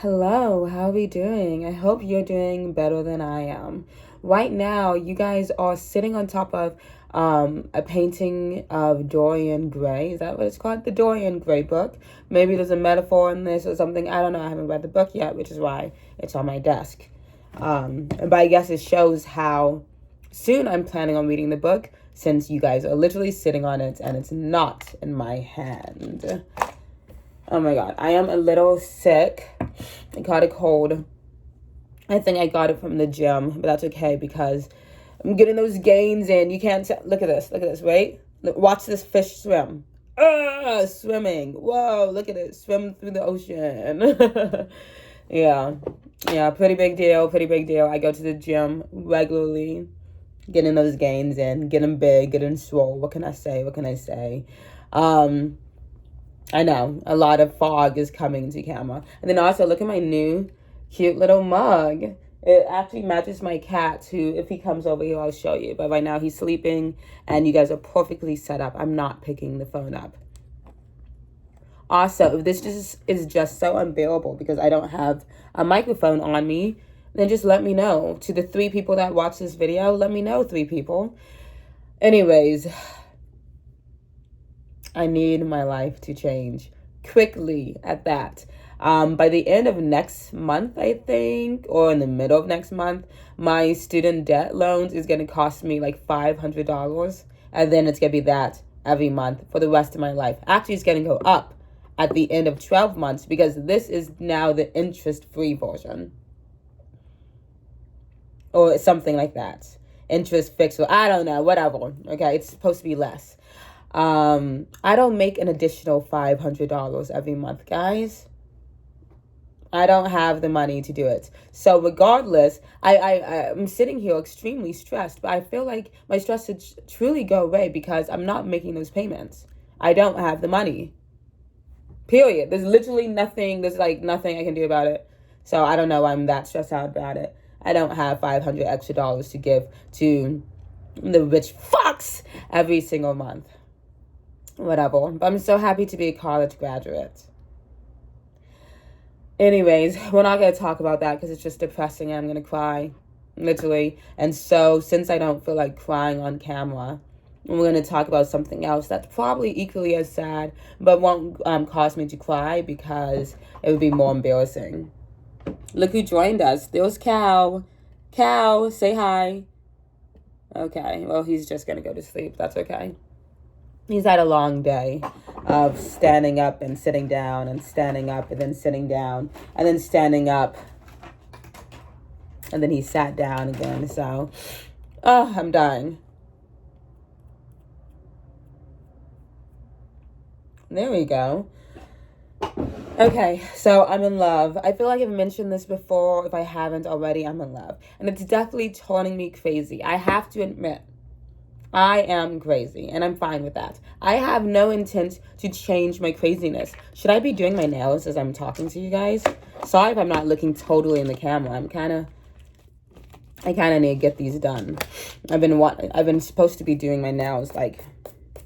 Hello, how are we doing? I hope you're doing better than I am. Right now, you guys are sitting on top of a painting of Dorian Gray. Is that what it's called? The Dorian Gray book. Maybe there's a metaphor in this or something. I don't know. I haven't read the book yet, which is why it's on my desk. But I guess it shows how soon I'm planning on reading the book since you guys are literally sitting on it and it's not in my hand. Oh my God, I am a little sick. I caught a cold. I think I got it from the gym, but that's okay because I'm getting those gains in. You can't look at this. Look at this, right? Watch this fish swim. Swimming. Whoa, look at it. Swim through the ocean. Yeah, pretty big deal, pretty big deal. I go to the gym regularly, getting those gains in, getting big, getting swole. What can I say? I know, a lot of fog is coming to camera. And then also, look at my new cute little mug. It actually matches my cat, who, if he comes over here, I'll show you. But right now, he's sleeping, and you guys are perfectly set up. I'm not picking the phone up. Also, if this is just so unbearable because I don't have a microphone on me, then just let me know. To the 3 people that watch this video, let me know, 3 people. Anyways, I need my life to change quickly at that. By the end of next month, I think, or in the middle of next month, my student debt loans is going to cost me like $500. And then it's going to be that every month for the rest of my life. Actually, it's going to go up at the end of 12 months because this is now the interest-free version. Or something like that. Interest fixed, or I don't know, whatever. Okay, it's supposed to be less. I don't make an additional $500 every month, guys. I don't have the money to do it. So regardless, I'm sitting here extremely stressed, but I feel like my stress should truly go away because I'm not making those payments. I don't have the money. Period. There's literally nothing, nothing I can do about it. So I don't know why I'm that stressed out about it. I don't have $500 extra to give to the rich fucks every single month. Whatever. But I'm so happy to be a college graduate. Anyways, we're not going to talk about that because it's just depressing and I'm going to cry. Literally. And so, since I don't feel like crying on camera, we're going to talk about something else that's probably equally as sad, but won't cause me to cry because it would be more embarrassing. Look who joined us. There's Cal. Cal, say hi. Okay, well, he's just going to go to sleep. That's okay. He's had a long day of standing up and sitting down and standing up and then sitting down and then standing up. And then he sat down again. So, I'm dying. There we go. Okay, so I'm in love. I feel like I've mentioned this before. If I haven't already, I'm in love. And it's definitely turning me crazy. I have to admit. I am crazy, and I'm fine with that. I have no intent to change my craziness. Should I be doing my nails as I'm talking to you guys? Sorry if I'm not looking totally in the camera. I kind of need to get these done. I've been supposed to be doing my nails like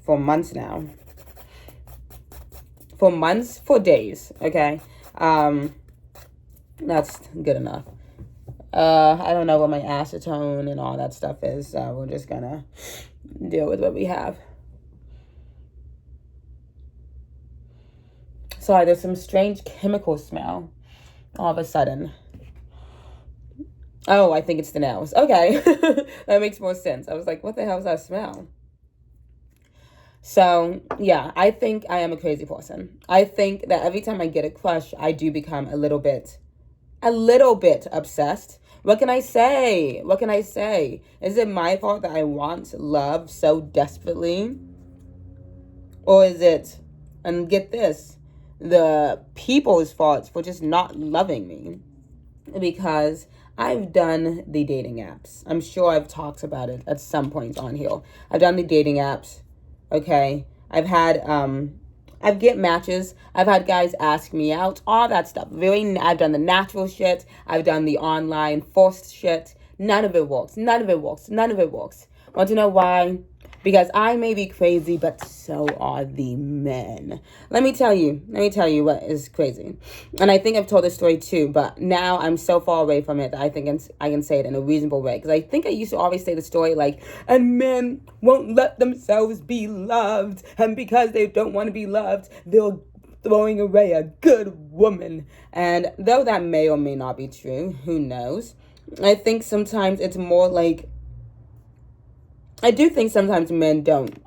for months now. For days, okay? That's good enough. I don't know what my acetone and all that stuff is, so we're just gonna deal with what we have. Sorry, there's some strange chemical smell all of a sudden. Oh, I think it's the nails. Okay, that makes more sense. I was like, what the hell is that smell? So, yeah, I think I am a crazy person. I think that every time I get a crush, I do become a little bit obsessed. What can I say? Is it my fault that I want love so desperately? Or is it, and get this, the people's fault for just not loving me? Because I've done the dating apps. I'm sure I've talked about it at some point on here. I've done the dating apps. Okay. I've get matches. I've had guys ask me out, all that stuff. I've done the natural shit. I've done the online forced shit. None of it works. Want to know why? Because I may be crazy, but so are the men. Let me tell you what is crazy. And I think I've told this story too, but now I'm so far away from it that I think I can say it in a reasonable way. Because I think I used to always say the story like, and men won't let themselves be loved. And because they don't want to be loved, they'll throwing away a good woman. And though that may or may not be true, who knows? I think sometimes it's more like, I do think sometimes men don't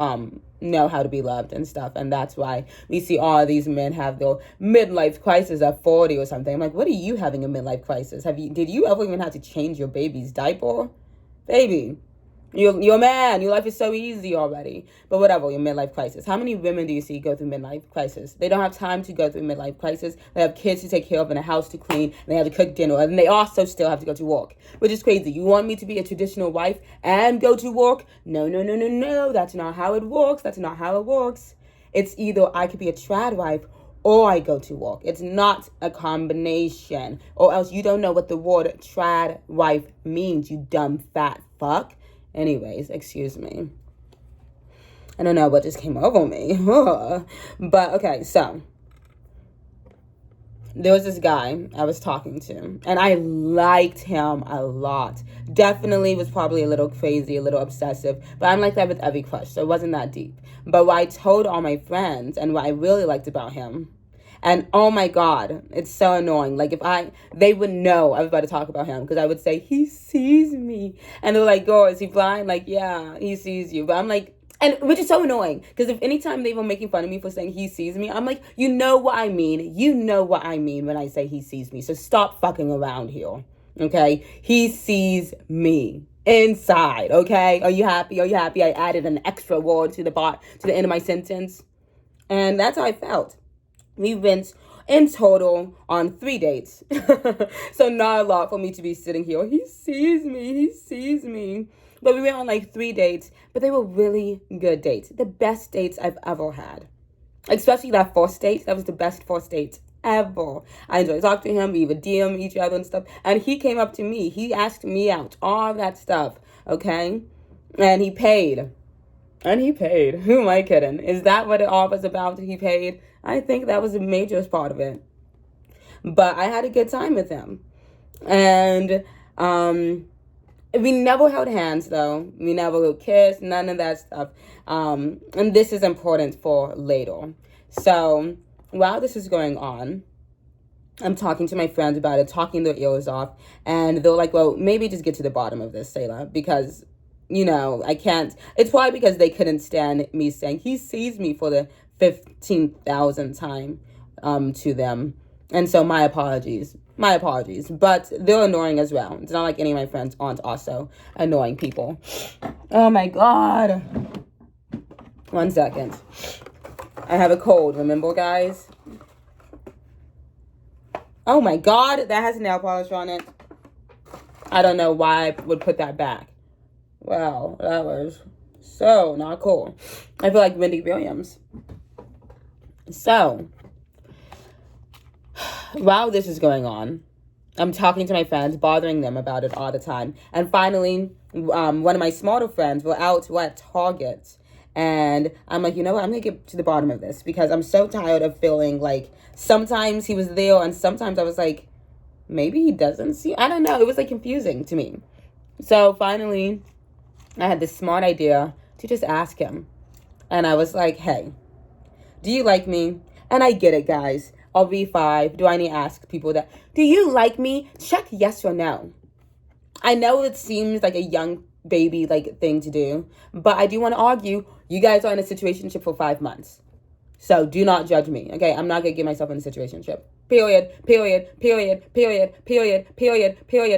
know how to be loved and stuff, and that's why we see all these men have their midlife crisis at 40 or something. I'm like, what are you having a midlife crisis? Did you ever even have to change your baby's diaper? Baby, you're a man. Your life is so easy already. But whatever, your midlife crisis. How many women do you see go through midlife crisis? They don't have time to go through midlife crisis. They have kids to take care of and a house to clean. And they have to cook dinner. And they also still have to go to work, which is crazy. You want me to be a traditional wife and go to work? No, no, no, no, no. That's not how it works. That's not how it works. It's either I could be a trad wife or I go to work. It's not a combination. Or else you don't know what the word trad wife means, you dumb fat fuck. Anyways, excuse me. I don't know what just came over me. But okay, so there was this guy I was talking to, and I liked him a lot. Definitely was probably a little crazy, a little obsessive, but I'm like that with every crush, so it wasn't that deep. But what I told all my friends and what I really liked about him, and oh my God, it's so annoying. Like they would know I was about to talk about him because I would say, he sees me. And they're like, girl, is he blind? Like, yeah, he sees you. But I'm like, and which is so annoying because if anytime they were making fun of me for saying he sees me, I'm like, you know what I mean. You know what I mean when I say he sees me. So stop fucking around here. Okay? He sees me inside. Okay? Are you happy? Are you happy? I added an extra word to the end of my sentence. And that's how I felt. We went in total on 3 dates. So not a lot for me to be sitting here. He sees me. He sees me. But we went on like 3 dates. But they were really good dates. The best dates I've ever had. Especially that first date. That was the best first date ever. I enjoyed talking to him. We would DM each other and stuff. And he came up to me. He asked me out. All that stuff. Okay? And he paid. And he paid. Who am I kidding? Is that what it all was about? He paid? I think that was a major part of it. But I had a good time with him. And we never held hands, though. We never kissed, none of that stuff. And this is important for later. So while this is going on, I'm talking to my friends about it, talking their ears off. And they're like, well, maybe just get to the bottom of this, Sayla, because I can't. It's probably because they couldn't stand me saying he sees me for the 15,000th time to them. And so my apologies. But they're annoying as well. It's not like any of my friends aren't also annoying people. Oh my God. 1 second. I have a cold, remember, guys? Oh my God, that has nail polish on it. I don't know why I would put that back. Wow, that was so not cool. I feel like Wendy Williams. So, while this is going on, I'm talking to my friends, bothering them about it all the time. And finally, one of my smarter friends were at Target. And I'm like, you know what? I'm going to get to the bottom of this because I'm so tired of feeling like sometimes he was there and sometimes I was like, maybe he doesn't see. I don't know. It was like confusing to me. So finally, I had this smart idea to just ask him. And I was like, hey, do you like me? And I get it, guys. I'll be 5. Do I need to ask people that? Do you like me? Check yes or no. I know it seems like a young baby thing to do. But I do want to argue, you guys are in a situationship for 5 months. So do not judge me, okay? I'm not going to get myself in a situationship. Period.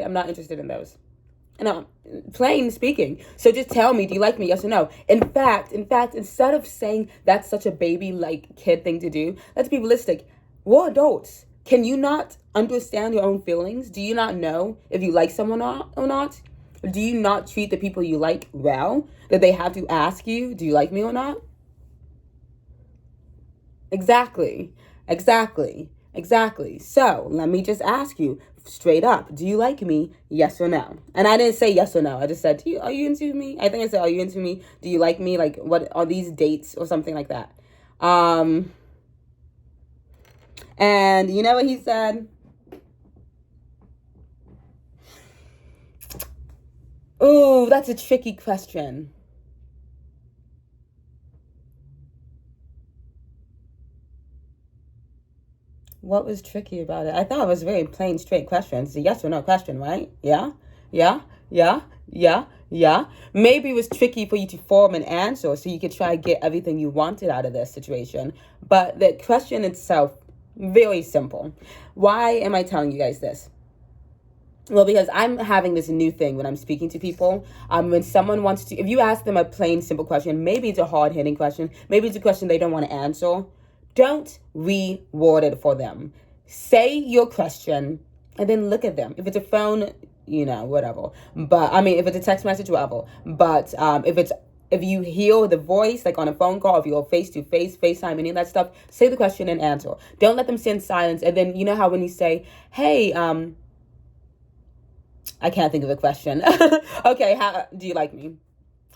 I'm not interested in those. And plain speaking. So just tell me, do you like me? Yes or no? In fact, instead of saying that's such a baby kid thing to do, let's be realistic. We're adults. Can you not understand your own feelings? Do you not know if you like someone or not? Do you not treat the people you like well? That they have to ask you, do you like me or not? Exactly. Exactly. So let me just ask you straight up: do you like me? Yes or no? And I didn't say yes or no. I just said, are you into me? I think I said, are you into me? Do you like me? Like, what are these dates or something like that? And you know what he said? Ooh, that's a tricky question. What was tricky about it? I thought it was a very plain, straight question. It's a yes or no question, right? Yeah, yeah, yeah, yeah, yeah. Maybe it was tricky for you to form an answer so you could try to get everything you wanted out of this situation. But the question itself, very simple. Why am I telling you guys this? Well, because I'm having this new thing when I'm speaking to people. When someone wants to, if you ask them a plain, simple question, maybe it's a hard-hitting question, maybe it's a question they don't want to answer, don't reword it for them. Say your question and then look at them. If it's a phone, whatever. But I mean, if it's a text message, whatever. But if you hear the voice, like on a phone call, if you're face to face, FaceTime, any of that stuff, say the question and answer. Don't let them sit in silence. And then you know how when you say, "Hey, I can't think of a question." Okay, how do you like me?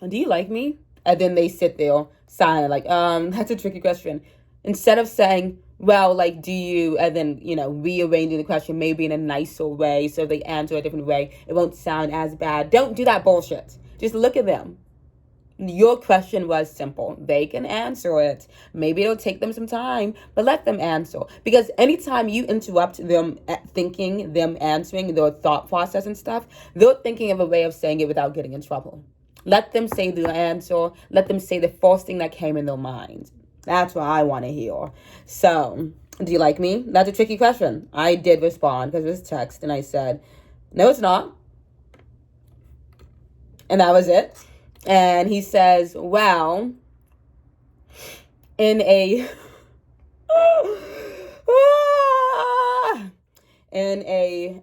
Do you like me? And then they sit there silent, like, that's a tricky question. Instead of saying, well, like, do you, and then, rearranging the question maybe in a nicer way so they answer a different way, it won't sound as bad. Don't do that bullshit. Just look at them. Your question was simple. They can answer it. Maybe it'll take them some time, but let them answer. Because anytime you interrupt them thinking, them answering their thought process and stuff, they're thinking of a way of saying it without getting in trouble. Let them say the answer. Let them say the first thing that came in their mind. That's what I want to hear. So, do you like me? That's a tricky question. I did respond because it was text, and I said, no, it's not. And that was it. And he says, well, in a in a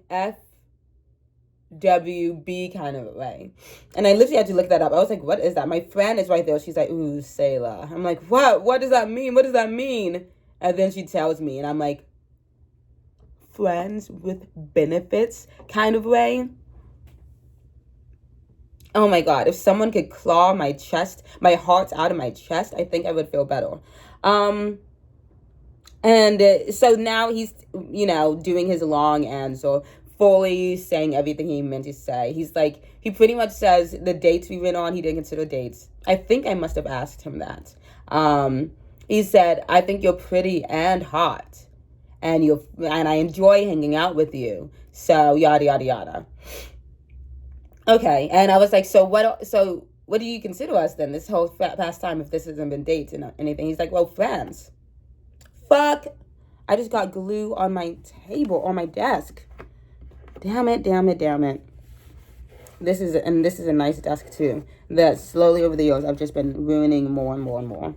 FWB kind of way. And I literally had to look that up. I was like, what is that? My friend is right there. She's like, ooh, Selah. I'm like, what? What does that mean? What does that mean? And then she tells me, and I'm like, friends with benefits kind of way. Oh my God, if someone could claw my chest, my heart out of my chest, I think I would feel better. So now he's, doing his long answer, fully saying everything he meant to say. He's like, he pretty much says the dates we went on, he didn't consider dates. I think I must have asked him that. He said, I think you're pretty and hot, and I enjoy hanging out with you. So yada, yada, yada. Okay, and I was like, so what do you consider us then, this whole past time, if this hasn't been dates and anything? He's like, well, friends. Fuck. I just got glue on my table, on my desk. Damn it. This is a nice desk too, that slowly over the years I've just been ruining more and more and more.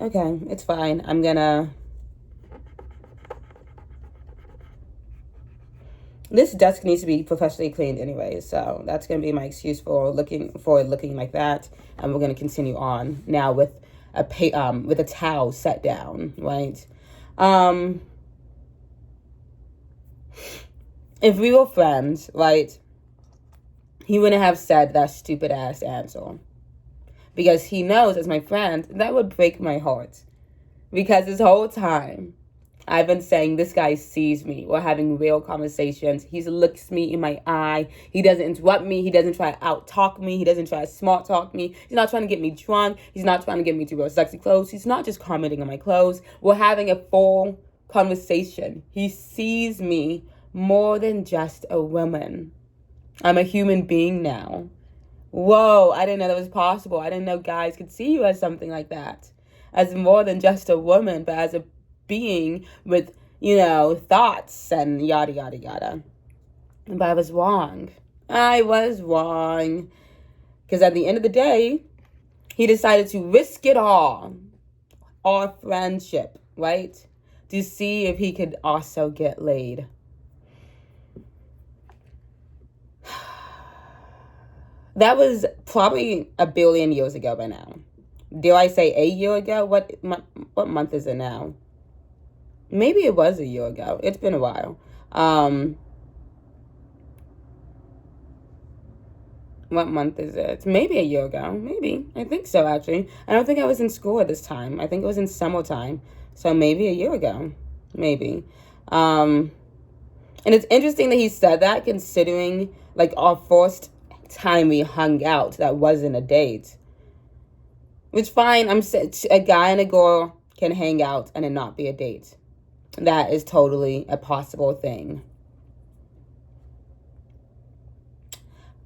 Okay, it's fine. I'm gonna... This desk needs to be professionally cleaned anyway, so that's going to be my excuse for looking like that. And we're going to continue on now with a towel set down, right? If we were friends, right, he wouldn't have said that stupid ass answer, because he knows, as my friend, that would break my heart. Because this whole time I've been saying, this guy sees me. We're having real conversations. He looks me in my eye. He doesn't interrupt me. He doesn't try to out-talk me. He doesn't try to smart-talk me. He's not trying to get me drunk. He's not trying to get me to wear sexy clothes. He's not just commenting on my clothes. We're having a full conversation. He sees me more than just a woman. I'm a human being now. Whoa, I didn't know that was possible. I didn't know guys could see you as something like that. As more than just a woman, but as a being with, thoughts and yada, yada, yada. But I was wrong. Because at the end of the day, he decided to risk it all, our friendship, right? To see if he could also get laid. That was probably a billion years ago by now. Dare I say a year ago? What month is it now? Maybe it was a year ago. It's been a while. What month is it? Maybe a year ago. Maybe. I think so, actually. I don't think I was in school at this time. I think it was in summertime. So maybe a year ago. Maybe. And it's interesting that he said that, considering, like, our first time we hung out, that wasn't a date. Which, fine, a guy and a girl can hang out and it not be a date. That is totally a possible thing.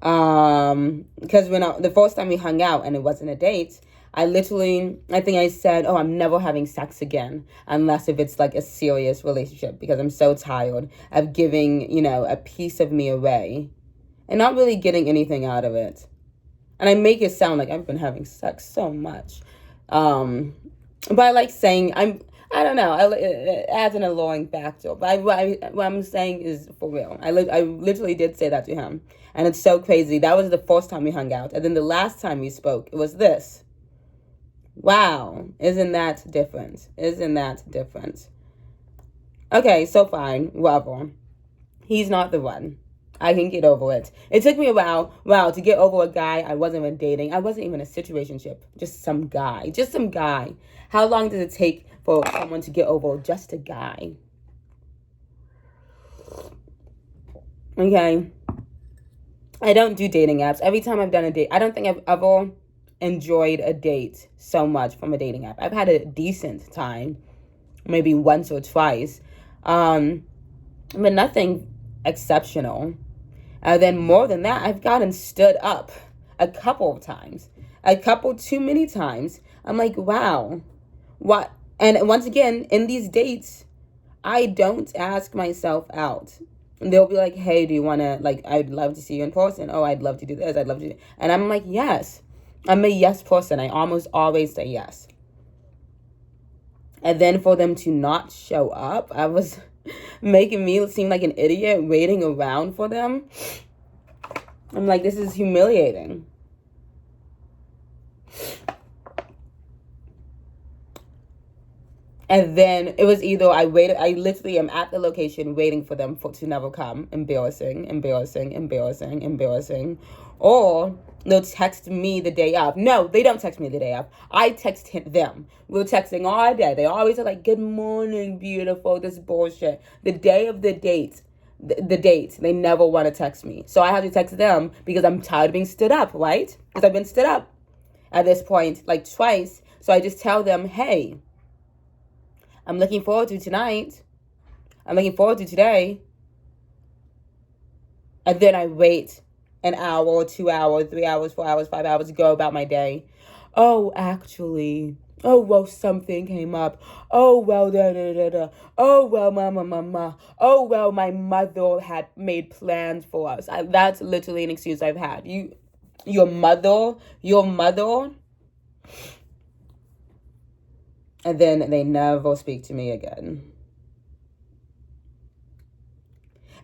Because the first time we hung out and it wasn't a date, I think I said, oh, I'm never having sex again unless if it's like a serious relationship, because I'm so tired of giving, a piece of me away and not really getting anything out of it. And I make it sound like I've been having sex so much. But I like saying, I don't know, it adds an alluring factor. But what I'm saying is for real. I literally did say that to him. And it's so crazy. That was the first time we hung out. And then the last time we spoke, it was this. Wow. Isn't that different? Isn't that different? Okay, so fine. Whatever. He's not the one. I can get over it. It took me a while, to get over a guy I wasn't even dating. I wasn't even in a situationship. Just some guy. How long does it take for someone to get over just a guy? Okay. I don't do dating apps. Every time I've done a date, I don't think I've ever enjoyed a date so much from a dating app. I've had a decent time, maybe once or twice, but nothing exceptional. Then more than that, I've gotten stood up a couple of times, too many times. I'm like, wow, what? And once again, in these dates, I don't ask myself out. And they'll be like, hey, do you want to, like, I'd love to see you in person. Oh, I'd love to do this. I'd love to do. And I'm like, yes. I'm a yes person. I almost always say yes. And then for them to not show up, I was making me seem like an idiot waiting around for them. I'm like, this is humiliating. And then it was either I literally am at the location waiting for them to never come. Embarrassing. Or they'll text me the day of. No, they don't text me the day of. I text them. We're texting all day. They always are like, good morning, beautiful, this bullshit. The day of the date, they never want to text me. So I have to text them because I'm tired of being stood up, right? Because I've been stood up at this point, like twice. So I just tell them, hey, I'm looking forward to tonight. I'm looking forward to today. And then I wait an hour, 2 hours, 3 hours, 4 hours, 5 hours to go about my day. Oh, actually. Oh, well, something came up. Oh, well, da. Oh, well, mama. Oh, well, my mother had made plans for us. That's literally an excuse I've had. Your mother. And then they never speak to me again.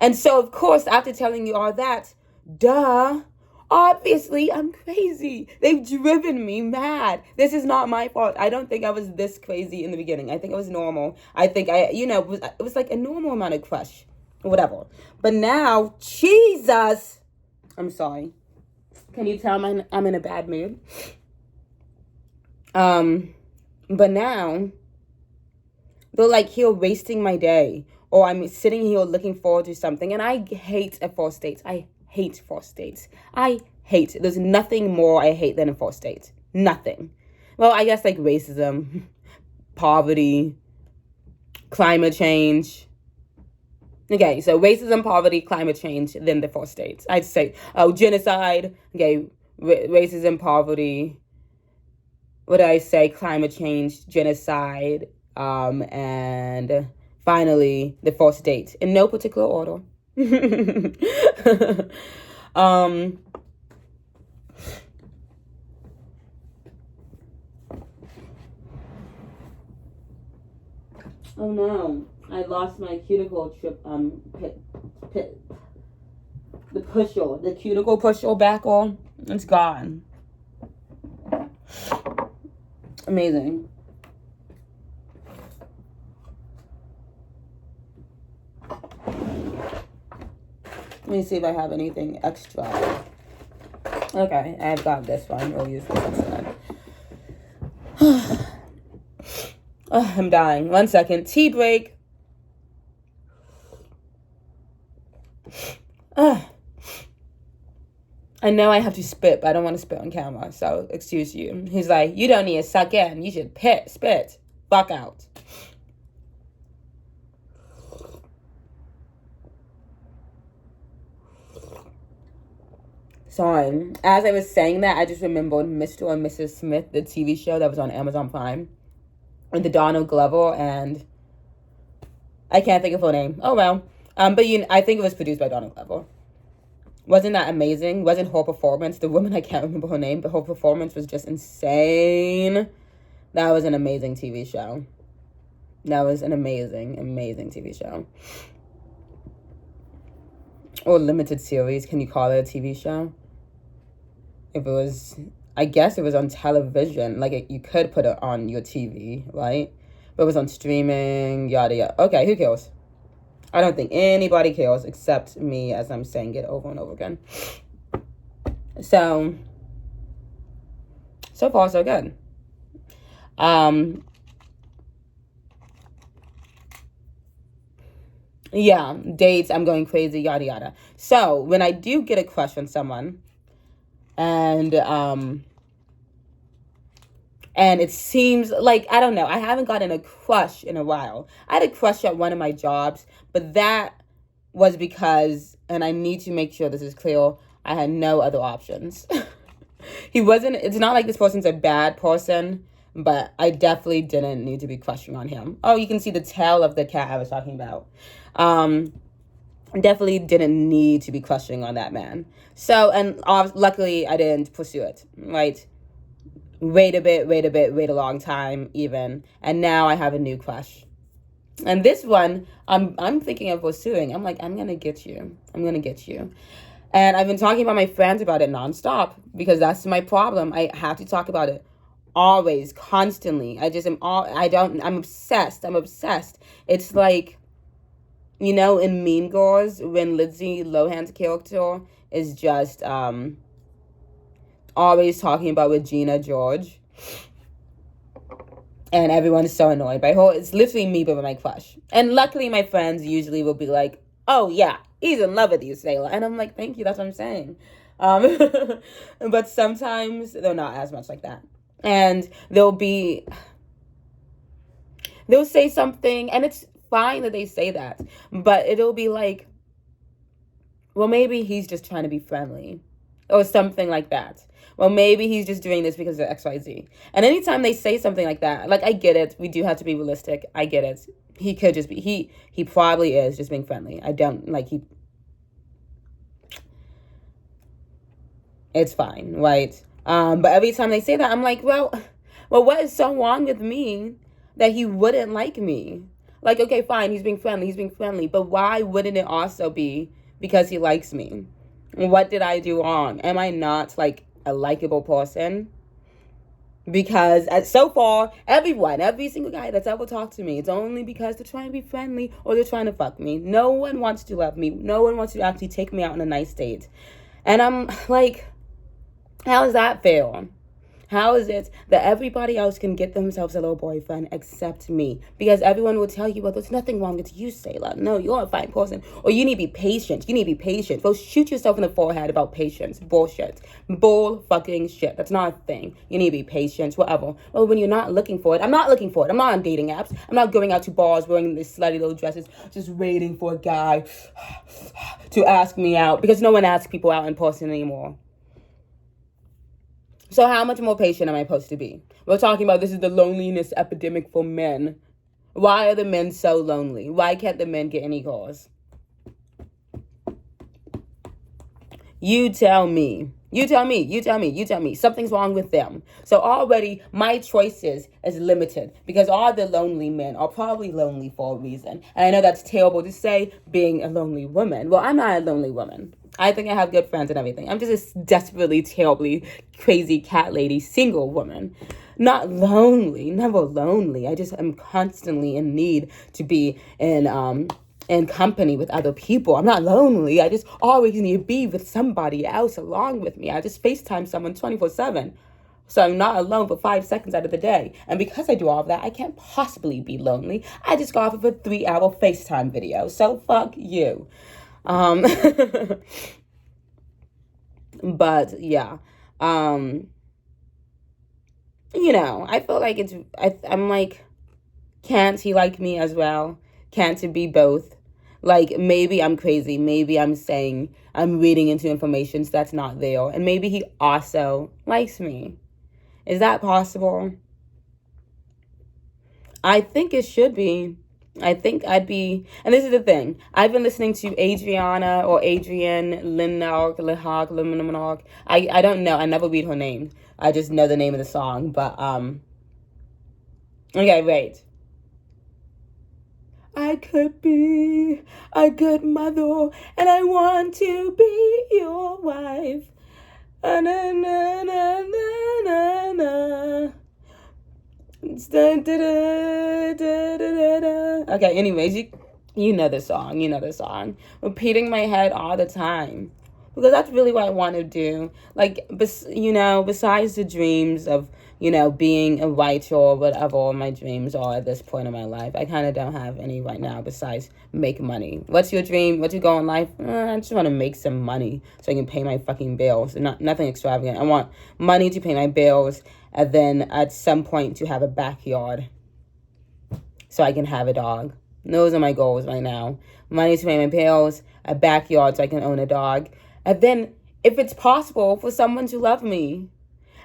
And so, of course, after telling you all that, obviously I'm crazy. They've driven me mad. This is not my fault. I don't think I was this crazy in the beginning. I think it was normal. I think it was like a normal amount of crush or whatever. But now, Jesus, I'm sorry. Can you tell I'm in a bad mood? But now, they're like here wasting my day. Or I'm sitting here looking forward to something. And I hate a first date. I hate first dates. There's nothing more I hate than a first date. Nothing. Well, I guess like racism, poverty, climate change. Okay, so racism, poverty, climate change, then the first dates. I'd say, genocide, okay, racism, poverty, what did I say? Climate change, genocide, and finally, the first date. In no particular order. Oh no, I lost my cuticle the cuticle pusher back on. It's gone. Amazing. Let me see if I have anything extra. Okay, I've got this one. We'll use this instead. I'm dying. 1 second. Tea break. I know I have to spit, but I don't want to spit on camera, so excuse you. He's like, you don't need to suck in. You should spit. Fuck out. Sorry. As I was saying that, I just remembered Mr. and Mrs. Smith, the TV show that was on Amazon Prime. And the Donald Glover, and I can't think of her name. Oh, well. But I think it was produced by Donald Glover. Wasn't that amazing? Wasn't her performance, the woman, I can't remember her name, but her performance was just insane. That was an amazing TV show. That was an amazing, amazing TV show. Or limited series, can you call it a TV show? If it was, I guess it was on television. Like, you could put it on your TV, right? But it was on streaming, yada, yada. Okay, who cares? I don't think anybody cares except me, as I'm saying it over and over again. So far, so good. Yeah, dates, I'm going crazy, yada, yada. So, when I do get a crush on someone, and it seems like, I don't know, I haven't gotten a crush in a while. I had a crush at one of my jobs, but that was because, and I need to make sure this is clear, I had no other options. It's not like this person's a bad person, but I definitely didn't need to be crushing on him. Oh, you can see the tail of the cat I was talking about. Definitely didn't need to be crushing on that man. So, and luckily I didn't pursue it, right? Wait a long time even, and now I have a new crush. And this one, I'm thinking of pursuing. I'm like, I'm gonna get you. And I've been talking about my friends about it nonstop, because that's my problem. I have to talk about it always, constantly. I'm obsessed. It's like, you know, in Mean Girls, when Lindsay Lohan's character is just always talking about Regina George, and everyone's so annoyed by her. It's literally me, but with my crush. And luckily, my friends usually will be like, oh, yeah, he's in love with you, Sailor. And I'm like, thank you, that's what I'm saying. But sometimes they're not as much like that. And they'll say something, and it's fine that they say that, but it'll be like, well, maybe he's just trying to be friendly, or something like that. Well, maybe he's just doing this because of XYZ. And anytime they say something like that, like, I get it. We do have to be realistic. I get it. He could just be, he probably is just being friendly. I don't, like, it's fine, right? But every time they say that, I'm like, well, what is so wrong with me that he wouldn't like me? Like, okay, fine, he's being friendly, but why wouldn't it also be because he likes me? What did I do wrong? Am I not, like, a likable person? Because so far, every single guy that's ever talked to me, it's only because they're trying to be friendly or they're trying to fuck me. No one wants to love me. No one wants to actually take me out on a nice date. And I'm like, how is that fair? How is it that everybody else can get themselves a little boyfriend except me? Because everyone will tell you, well, there's nothing wrong with you, Sailor. No, you're a fine person. Or you need to be patient. Well, shoot yourself in the forehead about patience. Bullshit. Bull fucking shit. That's not a thing. You need to be patient, whatever. Well, when you're not looking for it, I'm not looking for it. I'm not on dating apps. I'm not going out to bars wearing these slutty little dresses, just waiting for a guy to ask me out. Because no one asks people out in person anymore. So how much more patient am I supposed to be? We're talking about this is the loneliness epidemic for men. Why are the men so lonely? Why can't the men get any calls? You tell me. Something's wrong with them. So already my choices is limited because all the lonely men are probably lonely for a reason. And I know that's terrible to say, being a lonely woman. Well, I'm not a lonely woman. I think I have good friends and everything. I'm just a desperately, terribly, crazy cat lady, single woman. Not lonely, never lonely. I just am constantly in need to be in in company with other people. I'm not lonely. I just always need to be with somebody else along with me. I just FaceTime someone 24/7. So I'm not alone for 5 seconds out of the day. And because I do all of that, I can't possibly be lonely. I just got off of a 3-hour FaceTime video. So fuck you. But yeah. I feel like I'm like, can't he like me as well? Can't it be both? Like, maybe I'm crazy. Maybe I'm reading into information that's not there. And maybe he also likes me. Is that possible? I think it should be. I think I'd be, and this is the thing. I've been listening to Adriana or Adrian Linark. I don't know. I never read her name. I just know the name of the song. But okay, wait. I could be a good mother, and I want to be your wife. Na, na, na, na, na, na. Okay, anyways, you know the song. You know the song. Repeating my head all the time. Because that's really what I want to do. Like, besides the dreams of, being a writer or whatever my dreams are at this point in my life, I kind of don't have any right now besides make money. What's your dream? What's your goal in life? I just want to make some money so I can pay my fucking bills. Nothing extravagant. I want money to pay my bills, and then at some point to have a backyard so I can have a dog. Those are my goals right now. Money to pay my bills, a backyard so I can own a dog. And then, if it's possible, for someone to love me.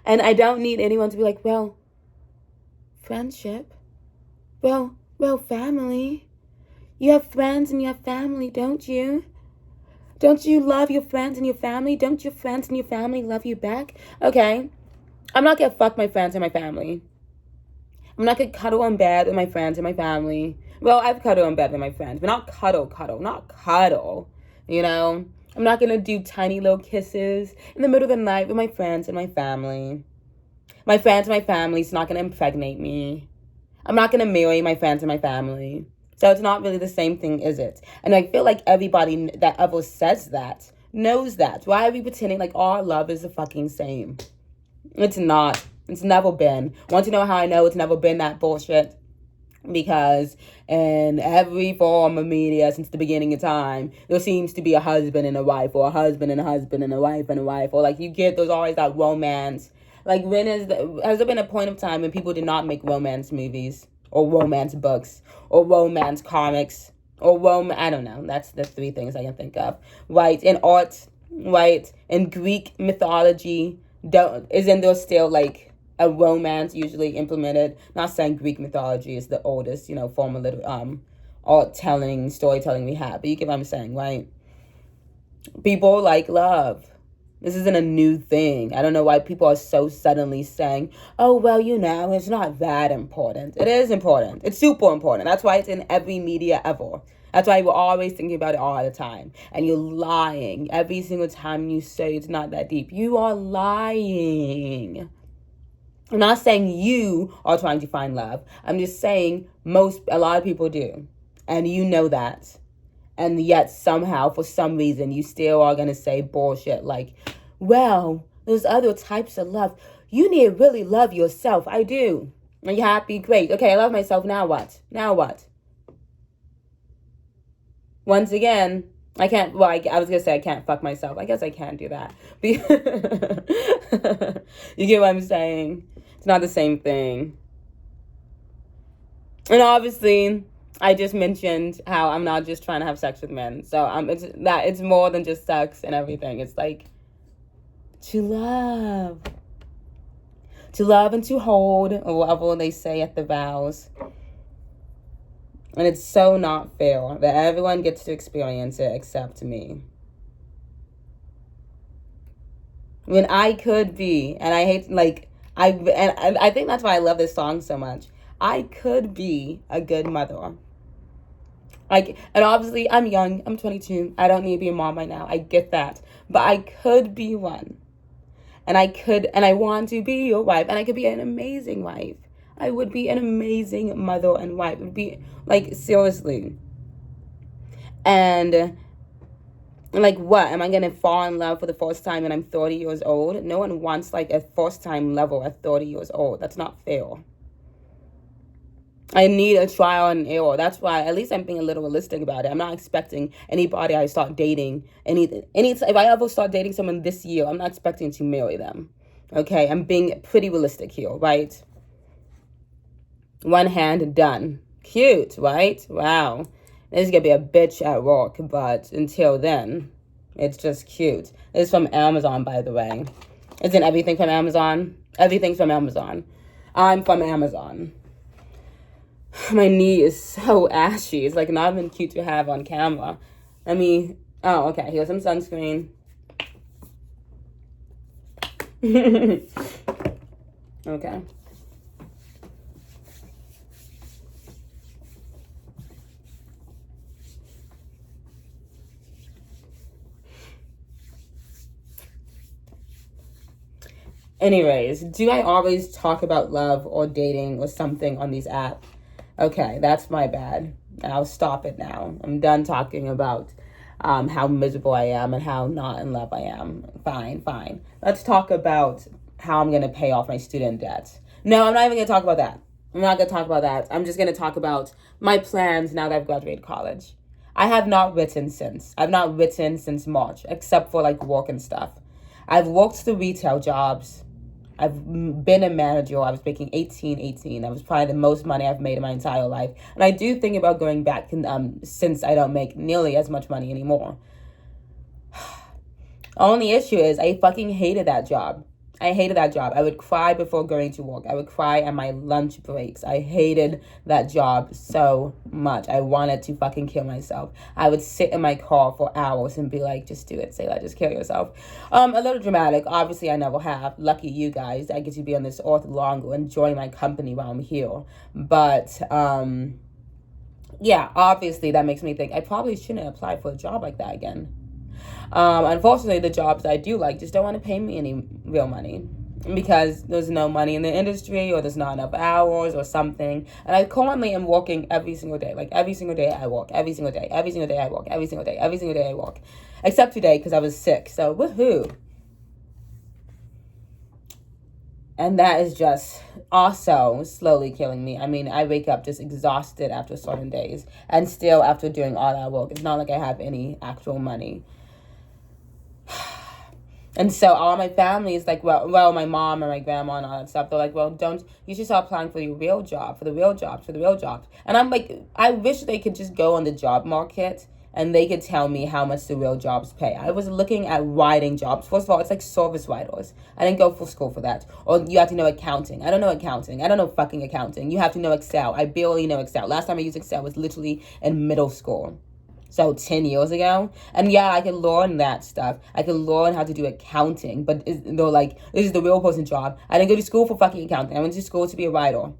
And I don't need anyone to be like, well, friendship. Well, family. You have friends and you have family, don't you? Don't you love your friends and your family? Don't your friends and your family love you back? Okay. I'm not going to fuck my friends and my family. I'm not going to cuddle in bed with my friends and my family. Well, I've cuddled in bed with my friends, but not cuddle. Not cuddle, I'm not going to do tiny little kisses in the middle of the night with my friends and my family. My friends and my family's not going to impregnate me. I'm not going to marry my friends and my family. So it's not really the same thing, is it? And I feel like everybody that ever says that knows that. Why are we pretending like our love is the fucking same? It's not. It's never been. Want to know how I know it's never been that bullshit? Because in every form of media since the beginning of time, there seems to be a husband and a wife, or a husband and a husband and a wife and a wife, or like there's always that romance. Like, has there been a point of time when people did not make romance movies or romance books or romance comics or I don't know. That's the 3 things I can think of. Right, in art, right, in Greek mythology, isn't there still like a romance usually implemented? Not saying Greek mythology is the oldest, form of storytelling we have, but you get what I'm saying, right? People like love. This isn't a new thing. I don't know why people are so suddenly saying, oh, well, it's not that important. It is important. It's super important. That's why it's in every media ever. That's why we're always thinking about it all the time. And you're lying every single time you say it's not that deep. You are lying. I'm not saying you are trying to find love. I'm just saying a lot of people do. And you know that. And yet somehow, for some reason, you still are going to say bullshit like, well, there's other types of love. You need to really love yourself. I do. Are you happy? Great. Okay, I love myself. Now what? Once again, I can't, I was going to say I can't fuck myself. I guess I can do that. You get what I'm saying? It's not the same thing. And obviously, I just mentioned how I'm not just trying to have sex with men. So it's more than just sex and everything. It's like to love and to hold, or whatever they say at the vows. And it's so not fair that everyone gets to experience it except me. When I could be, and I hate, I think that's why I love this song so much. I could be a good mother. And obviously I'm young, I'm 22. I don't need to be a mom right now. I get that. But I could be one. And I want to be your wife. And I could be an amazing wife. I would be an amazing mother and wife. It would be, seriously. And like, what? Am I going to fall in love for the first time when I'm 30 years old? No one wants like a first time level at 30 years old. That's not fair. I need a trial and error. That's why at least I'm being a little realistic about it. I'm not expecting anybody I start dating, if I ever start dating someone this year, I'm not expecting to marry them. Okay, I'm being pretty realistic here, right? One hand done. Cute, right? Wow. This is gonna be a bitch at work, but until then, it's just cute. This is from Amazon, by the way. Isn't everything from Amazon? Everything's from Amazon. I'm from Amazon. My knee is so ashy. It's like not even cute to have on camera. Oh, okay. Here's some sunscreen. Okay. Anyways, do I always talk about love or dating or something on these apps? Okay, that's my bad. I'll stop it now. I'm done talking about how miserable I am and how not in love I am. Fine. Let's talk about how I'm going to pay off my student debt. No, I'm not even going to talk about that. I'm not going to talk about that. I'm just going to talk about my plans now that I've graduated college. I've not written since March, except for like work and stuff. I've worked the retail jobs. I've been a manager. I was making 18. That was probably the most money I've made in my entire life. And I do think about going back since I don't make nearly as much money anymore. Only issue is I fucking hated that job. I would cry before going to work. I would cry at my lunch breaks. I hated that job so much. I wanted to fucking kill myself. I would sit in my car for hours and be like, just do it, Sayla, just kill yourself. A little dramatic. Obviously, I never have. Lucky you guys. I get to be on this earth longer, enjoy my company while I'm here. But, yeah, obviously that makes me think I probably shouldn't apply for a job like that again. Unfortunately, the jobs I do like just don't want to pay me any real money because there's no money in the industry or there's not enough hours or something. And I currently am working every single day. Like every single day I work. Every single day I work. Except today because I was sick. So woohoo. And that is just also slowly killing me. I wake up just exhausted after certain days. And still after doing all that work, it's not like I have any actual money. And so all my family is like, well, my mom and my grandma and all that stuff, they're like, well, you should start applying for the real jobs. And I'm like, I wish they could just go on the job market and they could tell me how much the real jobs pay. I was looking at writing jobs. First of all, it's like service writers. I didn't go for school for that. Or you have to know accounting. I don't know accounting. I don't know fucking accounting. You have to know Excel. I barely know Excel. Last time I used Excel was literally in middle school. So 10 years ago. And yeah, I can learn that stuff. I can learn how to do accounting. But they're like, this is the real person job. I didn't go to school for fucking accounting. I went to school to be a writer.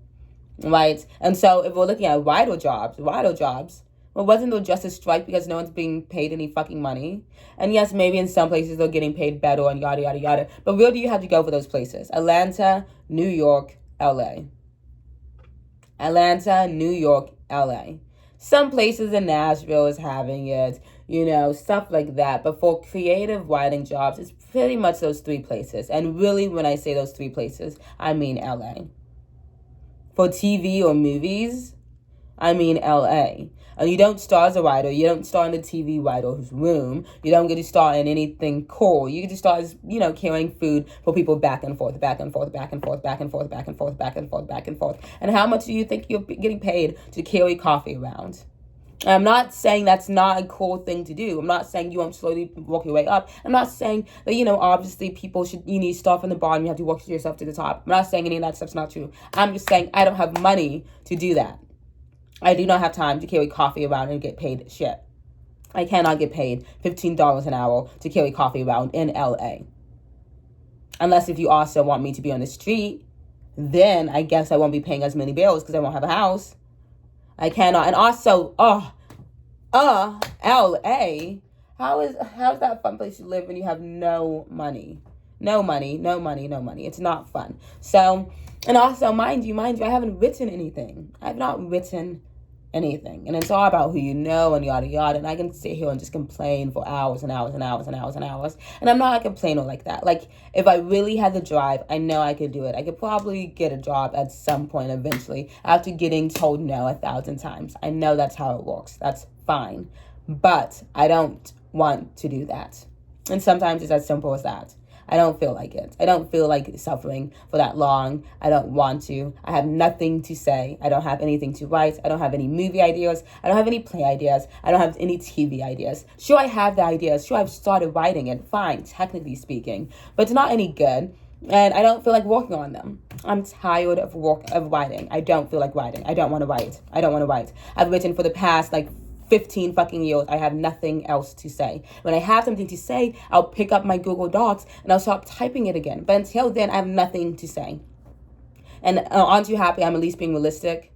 Right? And so if we're looking at writer jobs, well, wasn't there just a strike because no one's being paid any fucking money? And yes, maybe in some places they're getting paid better and yada, yada, yada. But where do you have to go for those places? Atlanta, New York, LA. Some places in Nashville is having it, stuff like that. But for creative writing jobs, it's pretty much those three places. And really, when I say those three places, I mean LA. For TV or movies, I mean LA. And you don't star as a writer. You don't star in the TV writer's room. You don't get to star in anything cool. You get to star as, carrying food for people back and forth. And how much do you think you're getting paid to carry coffee around? I'm not saying that's not a cool thing to do. I'm not saying you won't slowly work your way up. I'm not saying that, obviously you need to start from the bottom. You have to work yourself to the top. I'm not saying any of that stuff's not true. I'm just saying I don't have money to do that. I do not have time to carry coffee around and get paid shit. I cannot get paid $15 an hour to carry coffee around in LA. Unless if you also want me to be on the street, then I guess I won't be paying as many bills because I won't have a house. I cannot. And also, LA. How's that a fun place to live when you have no money? No money. It's not fun. So, and also, mind you, I haven't written anything. I've not written anything. And it's all about who you know and yada yada. And I can sit here and just complain for hours and hours and hours and hours and hours. And I'm not a complainer like that. Like, if I really had the drive, I know I could do it. I could probably get a job at some point eventually after getting told no 1,000 times. I know that's how it works. That's fine. But I don't want to do that. And sometimes it's as simple as that. I don't feel like it. I don't feel like suffering for that long. I don't want to. I have nothing to say. I don't have anything to write. I don't have any movie ideas. I don't have any play ideas. I don't have any TV ideas. Sure, I have the ideas. Sure, I've started writing it. Fine, technically speaking. But it's not any good. And I don't feel like working on them. I'm tired of writing. I don't feel like writing. I don't want to write. I don't want to write. I've written for the past 15 fucking years. I have nothing else to say. When I have something to say, I'll pick up my Google Docs and I'll start typing it again. But until then, I have nothing to say. And aren't you happy I'm at least being realistic?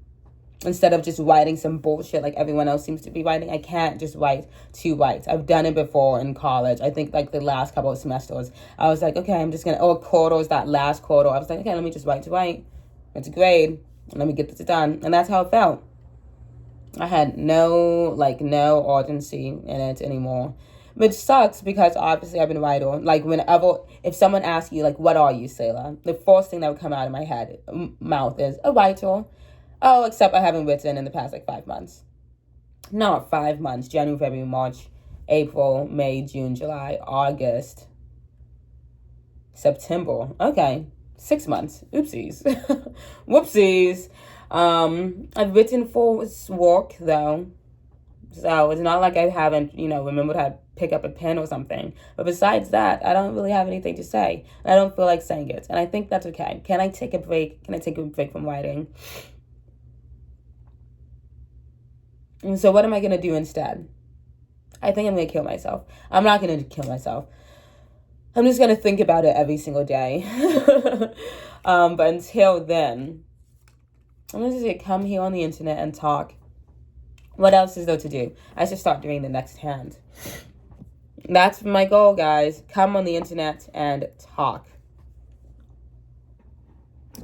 Instead of just writing some bullshit like everyone else seems to be writing, I can't just write to write. I've done it before in college. I think the last couple of semesters, I was like, okay, I'm just going to, or quarters, that last quarter, I was like, okay, let me just write to write. It's a grade. Let me get this done. And that's how it felt. I had no urgency in it anymore. Which sucks because obviously I've been writing. If someone asks you, what are you, Sailor? The first thing that would come out of my mouth is a writer. Oh, except I haven't written in the past 5 months. Not 5 months. January, February, March, April, May, June, July, August, September. Okay. 6 months. Oopsies. Whoopsies. I've written for work though, so it's not like I haven't, remembered how to pick up a pen or something. But besides that, I don't really have anything to say. And I don't feel like saying it, and I think that's okay. Can I take a break? Can I take a break from writing? And so what am I gonna do instead? I think I'm gonna kill myself. I'm not gonna kill myself. I'm just gonna think about it every single day. But until then, I'm going to just come here on the internet and talk. What else is there to do? I should start doing the next hand. That's my goal, guys. Come on the internet and talk.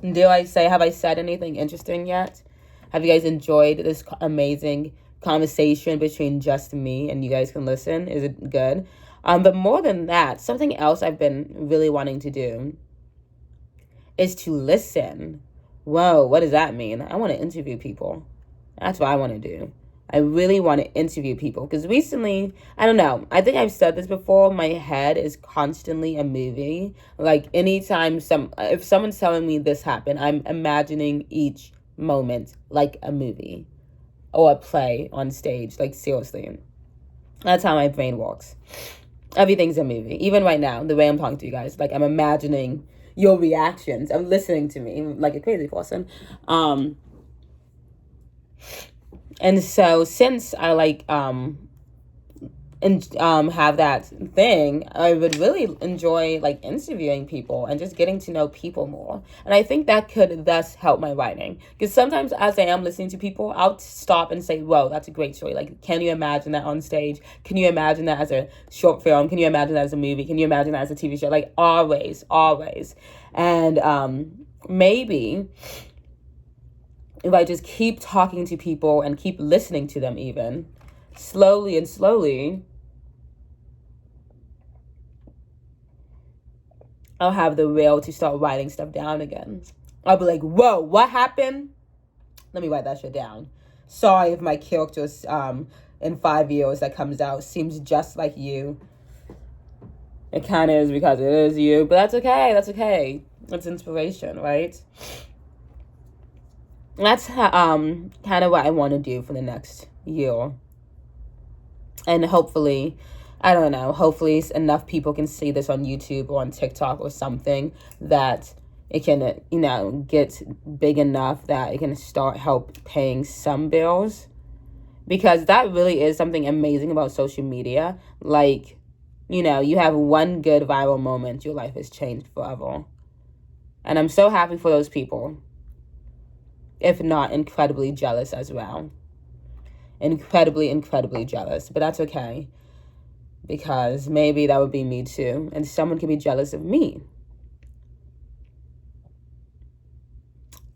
Have I said anything interesting yet? Have you guys enjoyed this amazing conversation between just me and you guys can listen? Is it good? But more than that, something else I've been really wanting to do is to listen. Whoa, what does that mean? I want to interview people. That's what I want to do. I really want to interview people because recently, I don't know, I think I've said this before, my head is constantly a movie. Anytime if someone's telling me this happened, I'm imagining each moment like a movie or a play on stage. Seriously. That's how my brain works. Everything's a movie. Even right now, the way I'm talking to you guys, I'm imagining your reactions. I'm listening to me like a crazy person. And so since I have that thing, I would really enjoy interviewing people and just getting to know people more. And I think that could thus help my writing. Because sometimes as I am listening to people, I'll stop and say, whoa, that's a great story. Can you imagine that on stage? Can you imagine that as a short film? Can you imagine that as a movie? Can you imagine that as a TV show? Always. And maybe if I just keep talking to people and keep listening to them even, slowly, I'll have the will to start writing stuff down again. I'll be like, whoa, what happened? Let me write that shit down. Sorry if my character in 5 years that comes out seems just like you. It kind of is because it is you, but that's okay. It's inspiration, right? That's kind of what I want to do for the next year. And hopefully, I don't know, hopefully enough people can see this on YouTube or on TikTok or something that it can, get big enough that it can start help paying some bills. Because that really is something amazing about social media. You have one good viral moment, your life has changed forever. And I'm so happy for those people. If not incredibly jealous as well. Incredibly jealous. But that's okay. Because maybe that would be me too. And someone can be jealous of me.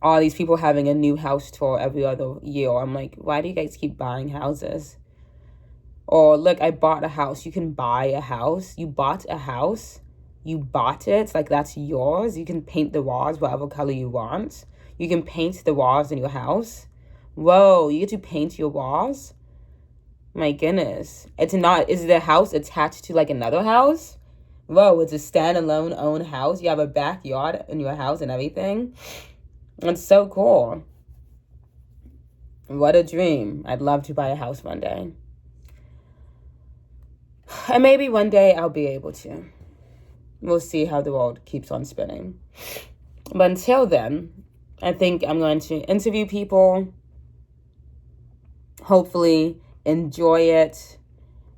all these people having a new house tour every other year. I'm like, why do you guys keep buying houses? Or look, I bought a house. You can buy a house. You bought a house. You bought it. Like, that's yours. You can paint the walls whatever color you want. You can paint the walls in your house. Whoa, you get to paint your walls? My goodness. It's not, is the house attached to like another house? Whoa, it's a standalone own house. You have a backyard in your house and everything. It's so cool. What a dream. I'd love to buy a house one day. And maybe one day I'll be able to. We'll see how the world keeps on spinning. But until then, I think I'm going to interview people, hopefully enjoy it,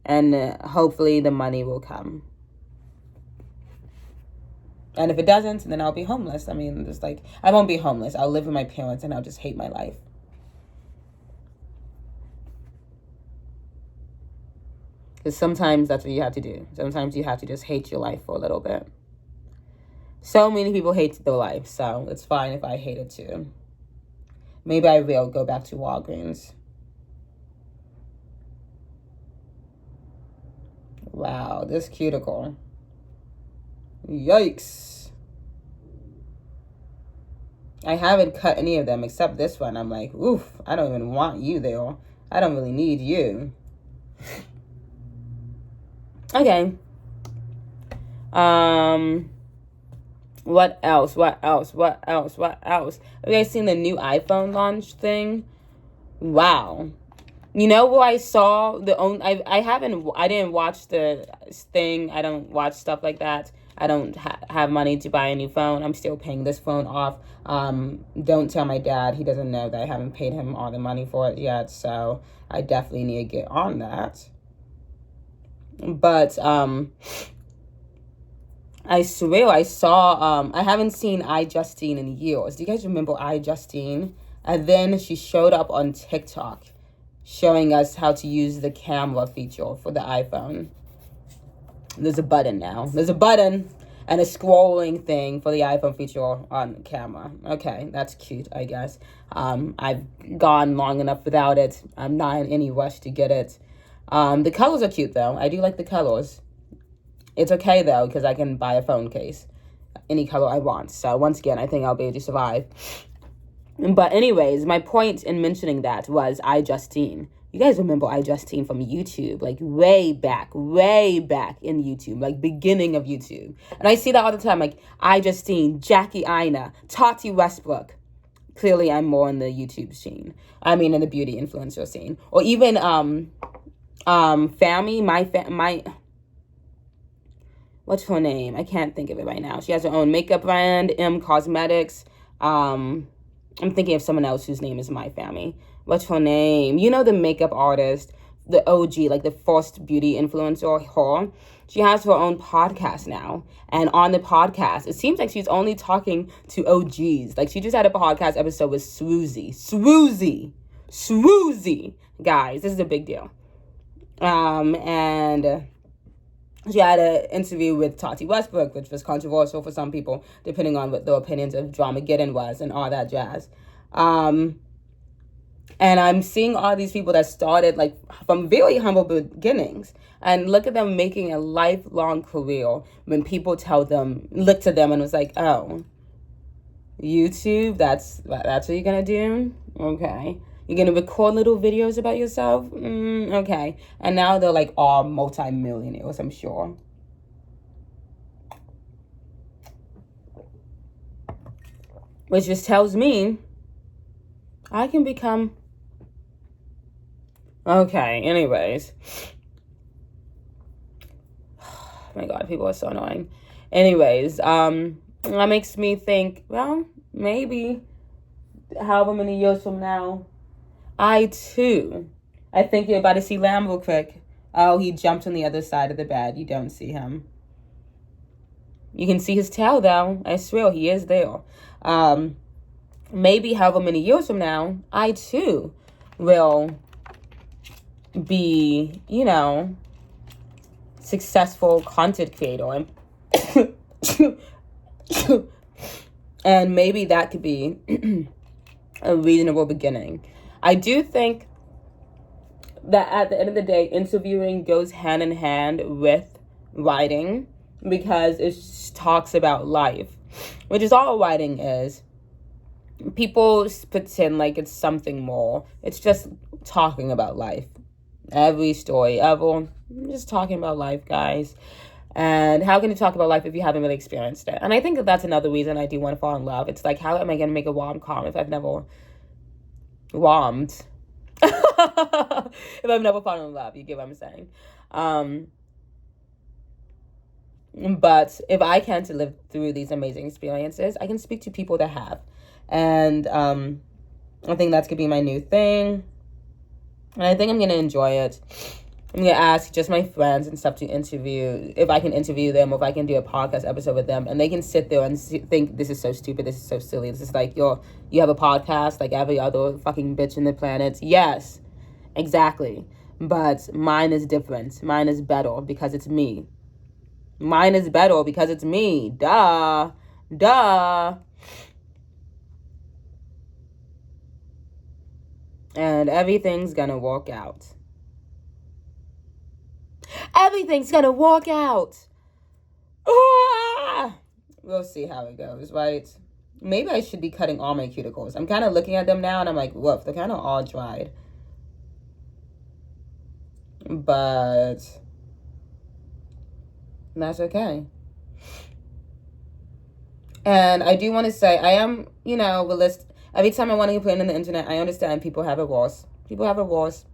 and hopefully the money will come. And if it doesn't, then I'll be homeless. I mean, just like, I won't be homeless. I'll live with my parents and I'll just hate my life. Because sometimes that's what you have to do. Sometimes you have to just hate your life for a little bit. So many people hate their life, so it's fine if I hate it too. Maybe I will go back to Walgreens. Wow, this cuticle. Yikes. I haven't cut any of them except this one. I'm like, oof, I don't even want you there. I don't really need you. Okay. What else? Have you guys seen the new iPhone launch thing? Wow. You know what I saw? I didn't watch the thing. I don't watch stuff like that. I don't have money to buy a new phone. I'm still paying this phone off. Don't tell my dad. He doesn't know that I haven't paid him all the money for it yet. So I definitely need to get on that. But I swear I saw, I haven't seen iJustine in years. Do you guys remember iJustine? And then she showed up on TikTok showing us how to use the camera feature for the iPhone. There's a button now. There's a button and a scrolling thing for the iPhone feature on camera. Okay, that's cute, I guess. I've gone long enough without it. I'm not in any rush to get it. The colors are cute, though. I do like the colors. It's okay, though, because I can buy a phone case. Any color I want. So, once again, I think I'll be able to survive. But anyways, my point in mentioning that was iJustine. You guys remember iJustine from YouTube, like way back in YouTube, like beginning of YouTube. And I see that all the time, like iJustine, Jackie Aina, Tati Westbrook. Clearly, I'm more in the YouTube scene. I mean, in the beauty influencer scene. Or even, Fami, what's her name? I can't think of it right now. She has her own makeup brand, M Cosmetics. I'm thinking of someone else whose name is My Fami. What's her name? You know, the makeup artist, the OG, like the first beauty influencer, her. She has her own podcast now. And on the podcast, it seems like she's only talking to OGs. Like, she just had a podcast episode with Swoozy. Guys, this is a big deal. And she had an interview with Tati Westbrook, which was controversial for some people, depending on what their opinions of Dramageddon was and all that jazz. And I'm seeing all these people that started like from very humble beginnings, and look at them making a lifelong career when people look to them and was like, oh, YouTube, that's what you're gonna do? Okay. You're gonna record little videos about yourself? Okay. And now they're like all multi-millionaires, I'm sure. Which just tells me I can become... Okay, anyways. Oh my God, people are so annoying. Anyways, that makes me think, well, maybe however many years from now, I think you're about to see Lamb real quick. Oh, he jumped on the other side of the bed. You don't see him. You can see his tail, though. I swear, he is there. Maybe however many years from now, I, too, will be, successful content creator. And maybe that could be a reasonable beginning. I do think that at the end of the day, interviewing goes hand in hand with writing because it talks about life, which is all writing is. People pretend like it's something more. It's just talking about life. Every story ever, just talking about life, guys. And how can you talk about life if you haven't really experienced it? And I think that that's another reason I do want to fall in love. It's like, how am I going to make a rom-com if I've never rommed? If I've never fallen in love, you get what I'm saying? But if I can't live through these amazing experiences, I can speak to people that have. And I think that's going to be my new thing. And I think I'm going to enjoy it. I'm going to ask just my friends and stuff to interview, if I can interview them, or if I can do a podcast episode with them. And they can sit there and think, this is so stupid, this is so silly. This is like, you have a podcast like every other fucking bitch in the planet. Yes, exactly. But mine is different. Mine is better because it's me. Mine is better because it's me. Duh. And everything's gonna work out. Everything's gonna work out. Ah! We'll see how it goes, right? Maybe I should be cutting all my cuticles. I'm kind of looking at them now and I'm like, woof, they're kind of all dried. But that's okay. And I do want to say, I am, realistic. Every time I want to complain on the internet, I understand people have a worse. People have a worse.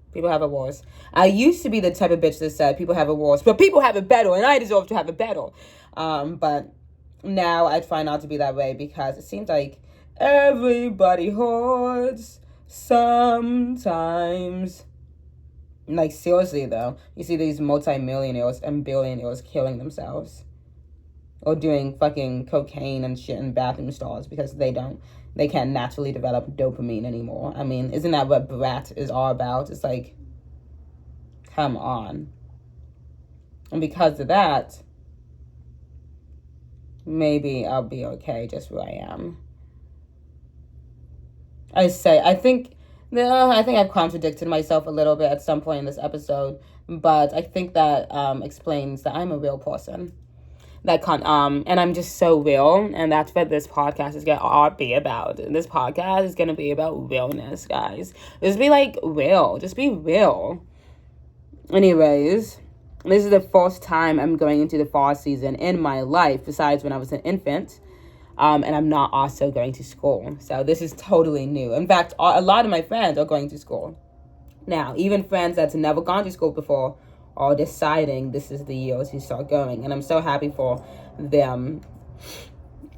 I used to be the type of bitch that said people have a worse, but people have it better, and I deserve to have it better. But now I try not to be that way because it seems like everybody hurts sometimes. Like, seriously, though. You see these multimillionaires and billionaires killing themselves. Or doing fucking cocaine and shit in bathroom stalls because they can't naturally develop dopamine anymore. I mean, isn't that what Brat is all about? It's like, come on. And because of that, maybe I'll be okay just where I am. I think I've contradicted myself a little bit at some point in this episode, but I think that explains that I'm a real person. And I'm just so real, and that's what this podcast is gonna be about. This podcast is gonna be about realness, guys. Just be like real. Just be real. Anyways, this is the first time I'm going into the fall season in my life, besides when I was an infant. And I'm not also going to school. So this is totally new. In fact, a lot of my friends are going to school. Now, even friends that's never gone to school before are deciding this is the year to start going. And I'm so happy for them.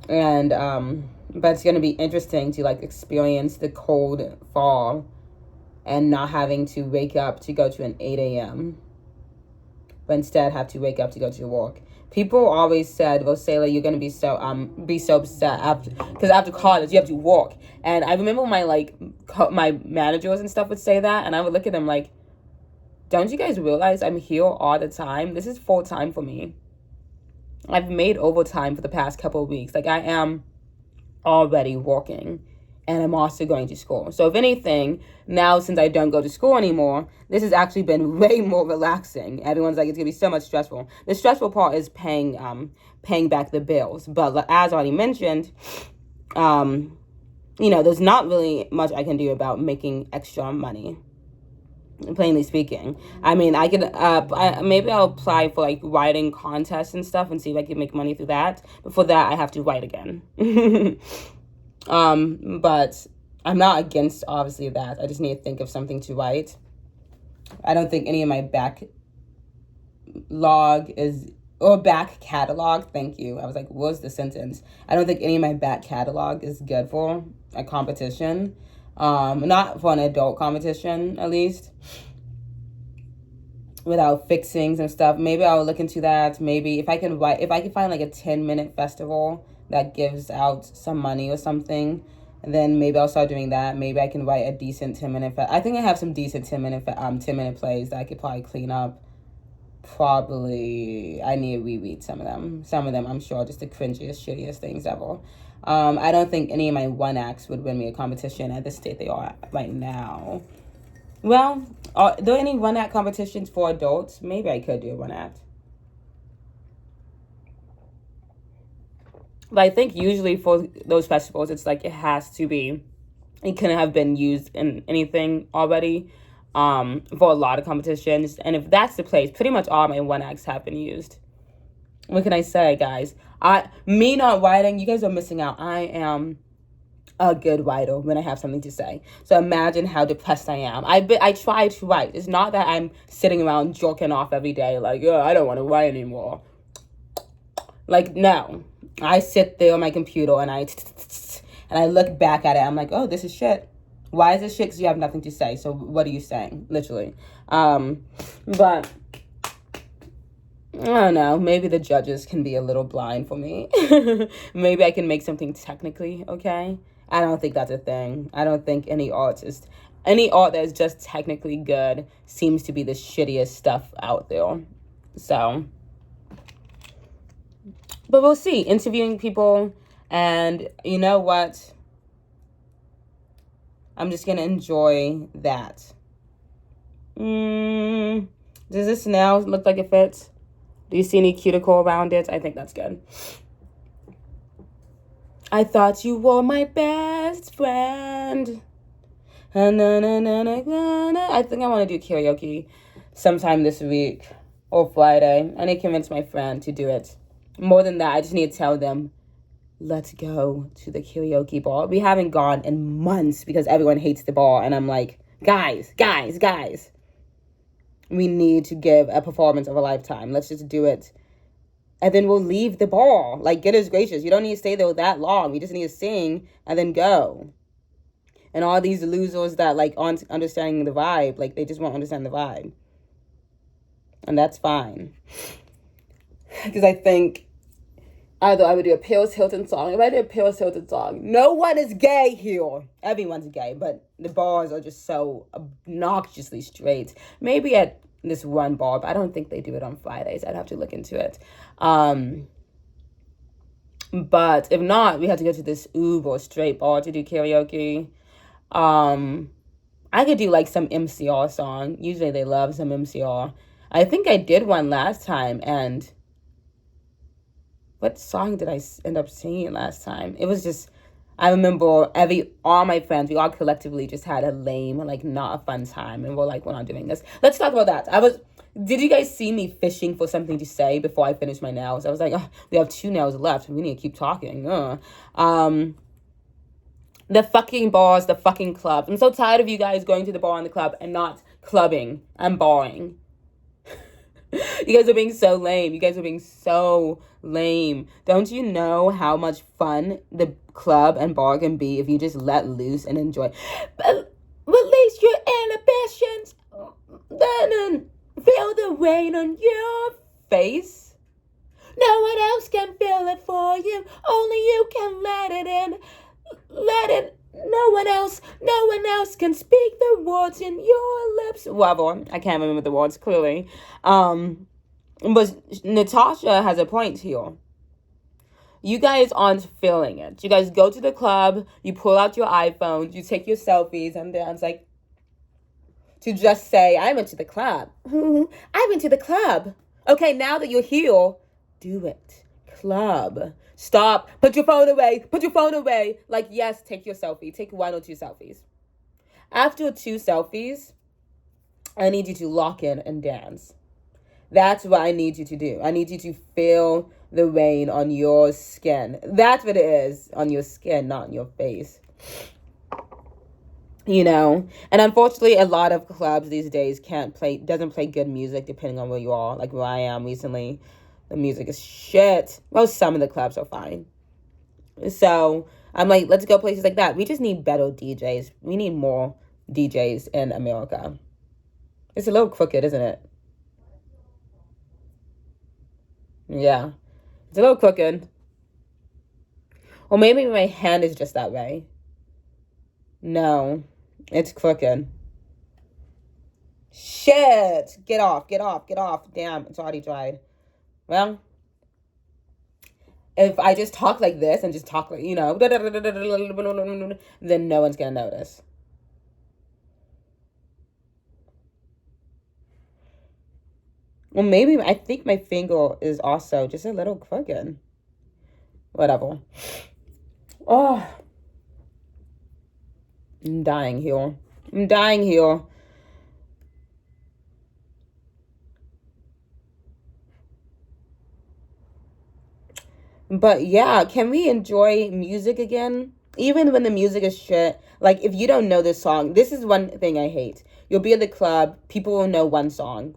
And, but it's going to be interesting to, experience the cold fall and not having to wake up to go to an 8 a.m. But instead have to wake up to go to work. People always said, well, Sailor, you're going to be so upset because after college, you have to work. And I remember my managers and stuff would say that. And I would look at them like, don't you guys realize I'm here all the time? This is full time for me. I've made overtime for the past couple of weeks. I am already working. And I'm also going to school. So if anything, now since I don't go to school anymore, this has actually been way more relaxing. Everyone's like, it's going to be so much stressful. The stressful part is paying back the bills. But as already mentioned, there's not really much I can do about making extra money. Plainly speaking. I mean, I could, maybe I'll apply for writing contests and stuff and see if I can make money through that. But for that, I have to write again. But I'm not against, obviously, that. I just need to think of something to write. I don't think any of my back catalog, thank you. I was like, what's the sentence? I don't think any of my back catalog is good for a competition. Not for an adult competition, at least. Without fixings and stuff. Maybe I'll look into that. Maybe if I can find a 10-minute festival that gives out some money or something, then maybe I'll start doing that. Maybe I can write a decent 10-minute. I think I have some decent 10-minute plays that I could probably clean up. Probably I need to reread some of them. Some of them I'm sure just the cringiest, shittiest things ever. I don't think any of my one acts would win me a competition at the state they are at right now. Well, are there any one act competitions for adults? Maybe I could do a one act. But I think usually for those festivals, it's like it has to be, it couldn't have been used in anything already for a lot of competitions. And if that's the place, pretty much all my one acts have been used. What can I say, guys? Me not writing, you guys are missing out. I am a good writer when I have something to say. So imagine how depressed I am. I try to write. It's not that I'm sitting around jerking off every day like, oh, I don't want to write anymore. Like, no. I sit there on my computer and I look back at it. I'm like, oh, this is shit. Why is this shit? Because you have nothing to say. So what are you saying? Literally. But I don't know. Maybe the judges can be a little blind for me. Maybe I can make something technically okay. I don't think that's a thing. I don't think any art that is just technically good seems to be the shittiest stuff out there. So, but we'll see. Interviewing people, and you know what? I'm just gonna enjoy that. Does this now look like it fits? Do you see any cuticle around it? I think that's good. I thought you were my best friend. I think I want to do karaoke sometime this week or Friday. I need to convince my friend to do it. More than that, I just need to tell them, let's go to the karaoke bar. We haven't gone in months because everyone hates the bar. And I'm like, guys. We need to give a performance of a lifetime. Let's just do it. And then we'll leave the bar. Like, goodness gracious. You don't need to stay there that long. We just need to sing and then go. And all these losers that, like, aren't understanding the vibe, like, they just won't understand the vibe. And that's fine. Because I think either I would do a Paris Hilton song. If I do a Paris Hilton song, no one is gay here. Everyone's gay, but the bars are just so obnoxiously straight. Maybe at this one bar, but I don't think they do it on Fridays. I'd have to look into it. But if not, we have to go to this uber straight bar to do karaoke. I could do like some MCR song. Usually they love some MCR. I think I did one last time, and what song did I end up singing last time? It was just, I remember all my friends, we all collectively just had a lame, like not a fun time. And we're like, we're not doing this. Let's talk about that. Did you guys see me fishing for something to say before I finished my nails? I was like, oh, we have 2 nails left. We need to keep talking. The fucking bars, the fucking clubs. I'm so tired of you guys going to the bar and the club and not clubbing. I'm barring. You guys are being so lame. You guys are being so lame. Don't you know how much fun the club and bar can be if you just let loose and enjoy? But release your inhibitions. Then feel the rain on your face. No one else can feel it for you. Only you can let it in. Let it. No one else can speak the words in your lips. Whatever. I can't remember the words clearly. But Natasha has a point here. You guys aren't feeling it. You guys go to the club, you pull out your iPhones, you take your selfies, and then it's like, to just say, I went to the club. I went to the club. Okay, now that you're here, do it. Club. Stop. Put your phone away. Put your phone away. Like, yes, take your selfie. Take 1 or 2 selfies. After 2 selfies, I need you to lock in and dance. That's what I need you to do. I need you to feel the rain on your skin. That's what it is. On your skin, not on your face. You know? And unfortunately, a lot of clubs these days doesn't play good music depending on where you are. Like where I am recently. The music is shit. Well, some of the clubs are fine. So I'm like, let's go places like that. We just need better DJs. We need more DJs in America. It's a little crooked, isn't it? Yeah. It's a little crooked. Or maybe my hand is just that way. No. It's crooked. Shit. Get off. Damn, it's already dried. Well, If I just talk like this and just talk like, then no one's gonna notice. Well, maybe I think my finger is also just a little crooked. Whatever. Oh, I'm dying here. I'm dying here. But yeah, can we enjoy music again? Even when the music is shit. Like, if you don't know this song, this is one thing I hate. You'll be at the club, people will know one song,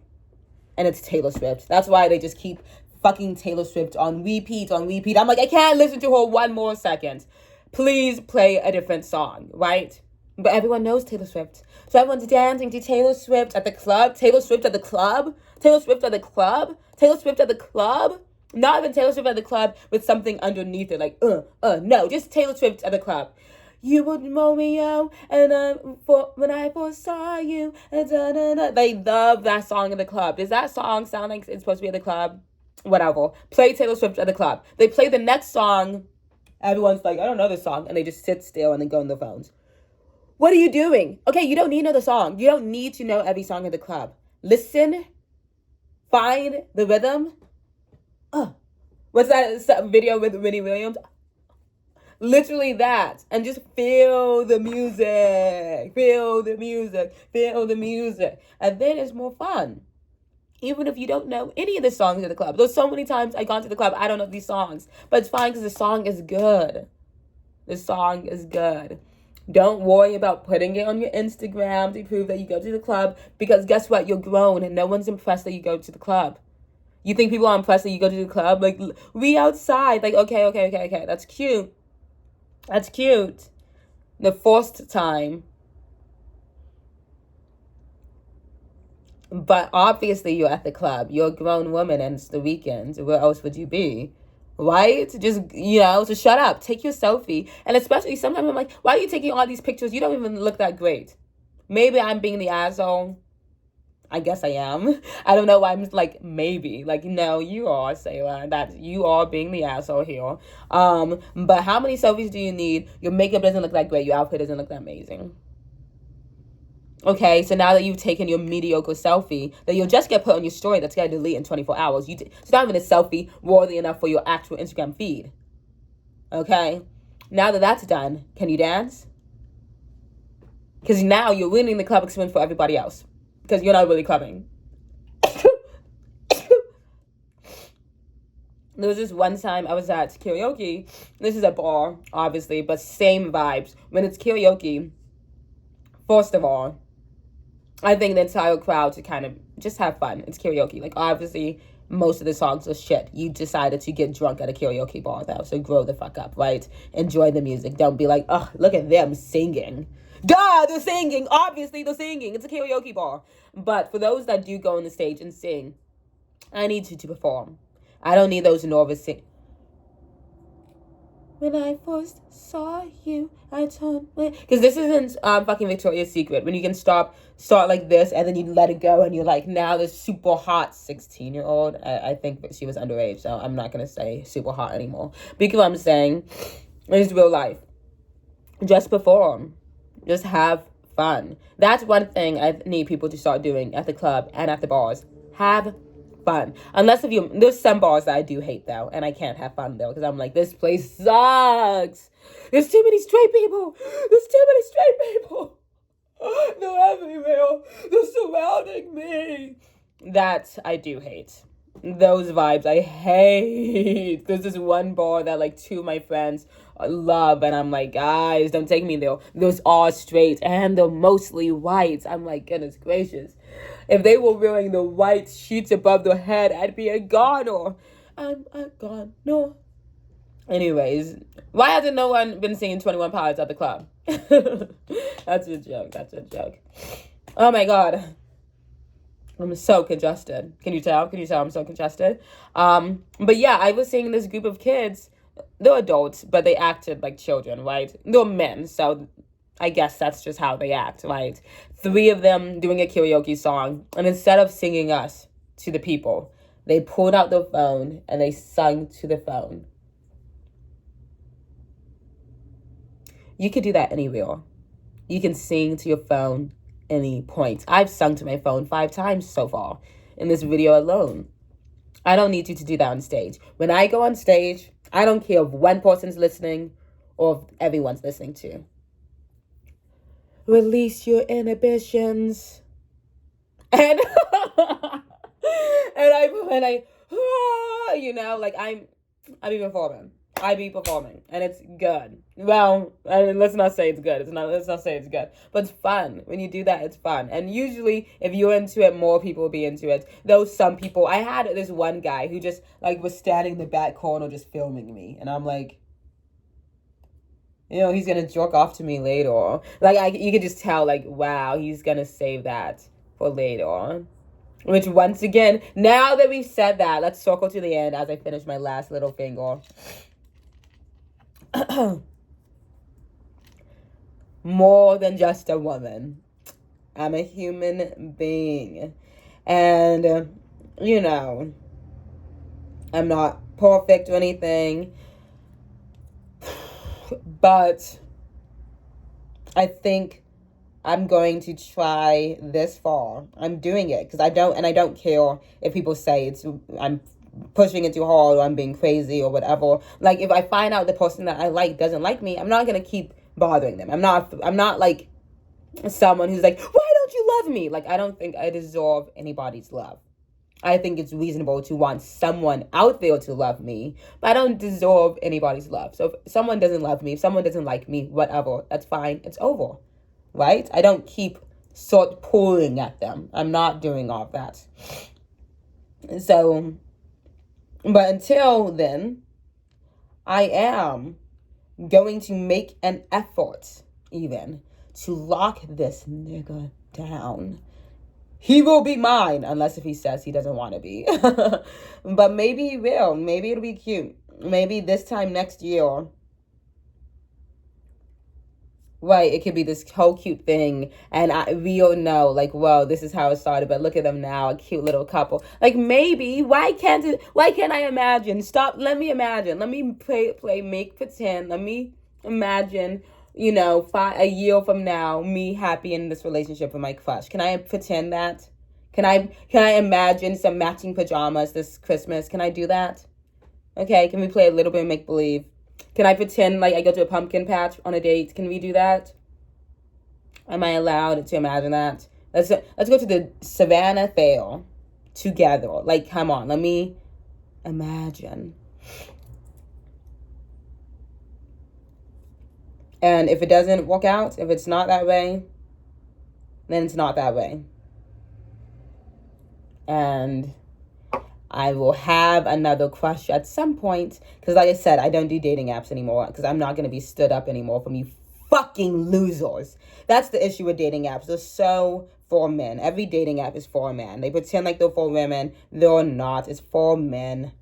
and it's Taylor Swift. That's why they just keep fucking Taylor Swift on repeat, on repeat. I'm like, I can't listen to her one more second. Please play a different song, right? But everyone knows Taylor Swift. So everyone's dancing to Taylor Swift at the club. Taylor Swift at the club. Taylor Swift at the club. Taylor Swift at the club. Not even Taylor Swift at the club with something underneath it. Like, no. Just Taylor Swift at the club. You were Romeo, and when I first saw you, they love that song in the club. Does that song sound like it's supposed to be at the club? Whatever. Play Taylor Swift at the club. They play the next song. Everyone's like, I don't know this song. And they just sit still and then go on their phones. What are you doing? Okay, you don't need to know the song. You don't need to know every song at the club. Listen. Find the rhythm. What's that video with Winnie Williams? Literally that. And just feel the music. Feel the music. Feel the music. And then it's more fun. Even if you don't know any of the songs in the club. There's so many times I gone to the club, I don't know these songs. But it's fine because the song is good. The song is good. Don't worry about putting it on your Instagram to prove that you go to the club. Because guess what? You're grown and no one's impressed that you go to the club. You think people are impressed that you go to the club? Like, we outside. Like, okay. That's cute. That's cute. The first time. But obviously you're at the club. You're a grown woman and it's the weekend. Where else would you be? Right? Just, so shut up. Take your selfie. And especially sometimes I'm like, why are you taking all these pictures? You don't even look that great. Maybe I'm being the asshole. I guess I am. I don't know why I'm like, maybe. Like, no, you are, Sailor. You are being the asshole here. But how many selfies do you need? Your makeup doesn't look that great. Your outfit doesn't look that amazing. Okay, so now that you've taken your mediocre selfie, that you'll just get put on your story that's going to delete in 24 hours. It's not even a selfie worthy enough for your actual Instagram feed. Okay? Now that that's done, can you dance? Because now you're ruining the club experience for everybody else. Because you're not really clubbing. There was this one time I was at karaoke. This is a bar, obviously, but same vibes. When it's karaoke, first of all, I think the entire crowd should kind of just have fun. It's karaoke. Like, obviously, most of the songs are shit. You decided to get drunk at a karaoke bar, though, so grow the fuck up, right? Enjoy the music. Don't be like, oh, look at them singing. Duh, they're singing. Obviously, they're singing. It's a karaoke bar. But for those that do go on the stage and sing, I need you to perform. I don't need those nervous sing. When I first saw you, I turned my... Because this isn't fucking Victoria's Secret. When you can start like this, and then you let it go, and you're like, now this super hot 16-year-old. I think she was underage, so I'm not going to say super hot anymore. Because I'm saying, it's real life. Just perform. Just have fun. That's one thing I need people to start doing at the club and at the bars. Have fun. Unless there's some bars that I do hate though, and I can't have fun though, because I'm like, this place sucks. There's too many straight people. They're everywhere. They're surrounding me. That I do hate. Those vibes I hate. There's this one bar that like two of my friends love, and I'm like, guys, don't take me there. Those are straight and they're mostly white. I'm like, goodness gracious. If they were wearing the white sheets above their head, I'd be a goner. I'm a goner. Anyways, why hasn't no one been singing 21 Pilots at the club? That's a joke. Oh my god. I'm so congested. Can you tell? I'm so congested? But yeah, I was seeing this group of kids. They're adults, but they acted like children, right? They're men, so I guess that's just how they act, right? 3 of them doing a karaoke song, and instead of singing us to the people, they pulled out their phone and they sung to the phone. You could do that anywhere. You can sing to your phone any point. I've sung to my phone 5 times so far in this video alone. I don't need you to do that on stage. When I go on stage, I don't care if one person's listening or if everyone's listening to. Release your inhibitions. And like I be performing. And it's good. Well, let's not say it's good. Let's not say it's good. But it's fun. When you do that, it's fun. And usually, if you're into it, more people will be into it. Though some people, I had this one guy who just like was standing in the back corner just filming me, and I'm like, he's gonna jerk off to me later. Like you could just tell, like, wow, he's gonna save that for later. Which, once again, now that we've said that, let's circle to the end as I finish my last little finger. More than just a woman. I'm a human being. And, I'm not perfect or anything. But I think I'm going to try this far. I'm doing it because I don't care if people say I'm pushing it too hard or I'm being crazy or whatever. Like, if I find out the person that I like doesn't like me, I'm not going to keep bothering them. I'm not like someone who's like, why don't you love me? Like, I don't think I deserve anybody's love. I think it's reasonable to want someone out there to love me, but I don't deserve anybody's love. So if someone doesn't love me, if someone doesn't like me, whatever, that's fine. It's over. Right? I don't keep pulling at them. I'm not doing all of that. So, but until then, I am going to make an effort even to lock this nigga down. He will be mine unless if he says he doesn't want to be. But maybe he will. Maybe it'll be cute. Maybe this time next year, right, it could be this whole cute thing, and we all know, like, well, this is how it started, but look at them now, a cute little couple. Like, maybe, why can't I imagine? Let me imagine. Let me play, make pretend. Let me imagine, a year from now, me happy in this relationship with my crush. Can I pretend that? Can I imagine some matching pajamas this Christmas? Can I do that? Okay, can we play a little bit of make-believe? Can I pretend like I go to a pumpkin patch on a date? Can we do that? Am I allowed to imagine that? Let's go to the Savannah Fair together. Like, come on, let me imagine. And if it doesn't work out, if it's not that way, then it's not that way. And I will have another crush at some point. Because like I said, I don't do dating apps anymore. Because I'm not going to be stood up anymore from you fucking losers. That's the issue with dating apps. They're so for men. Every dating app is for a man. They pretend like they're for women. They're not. It's for men.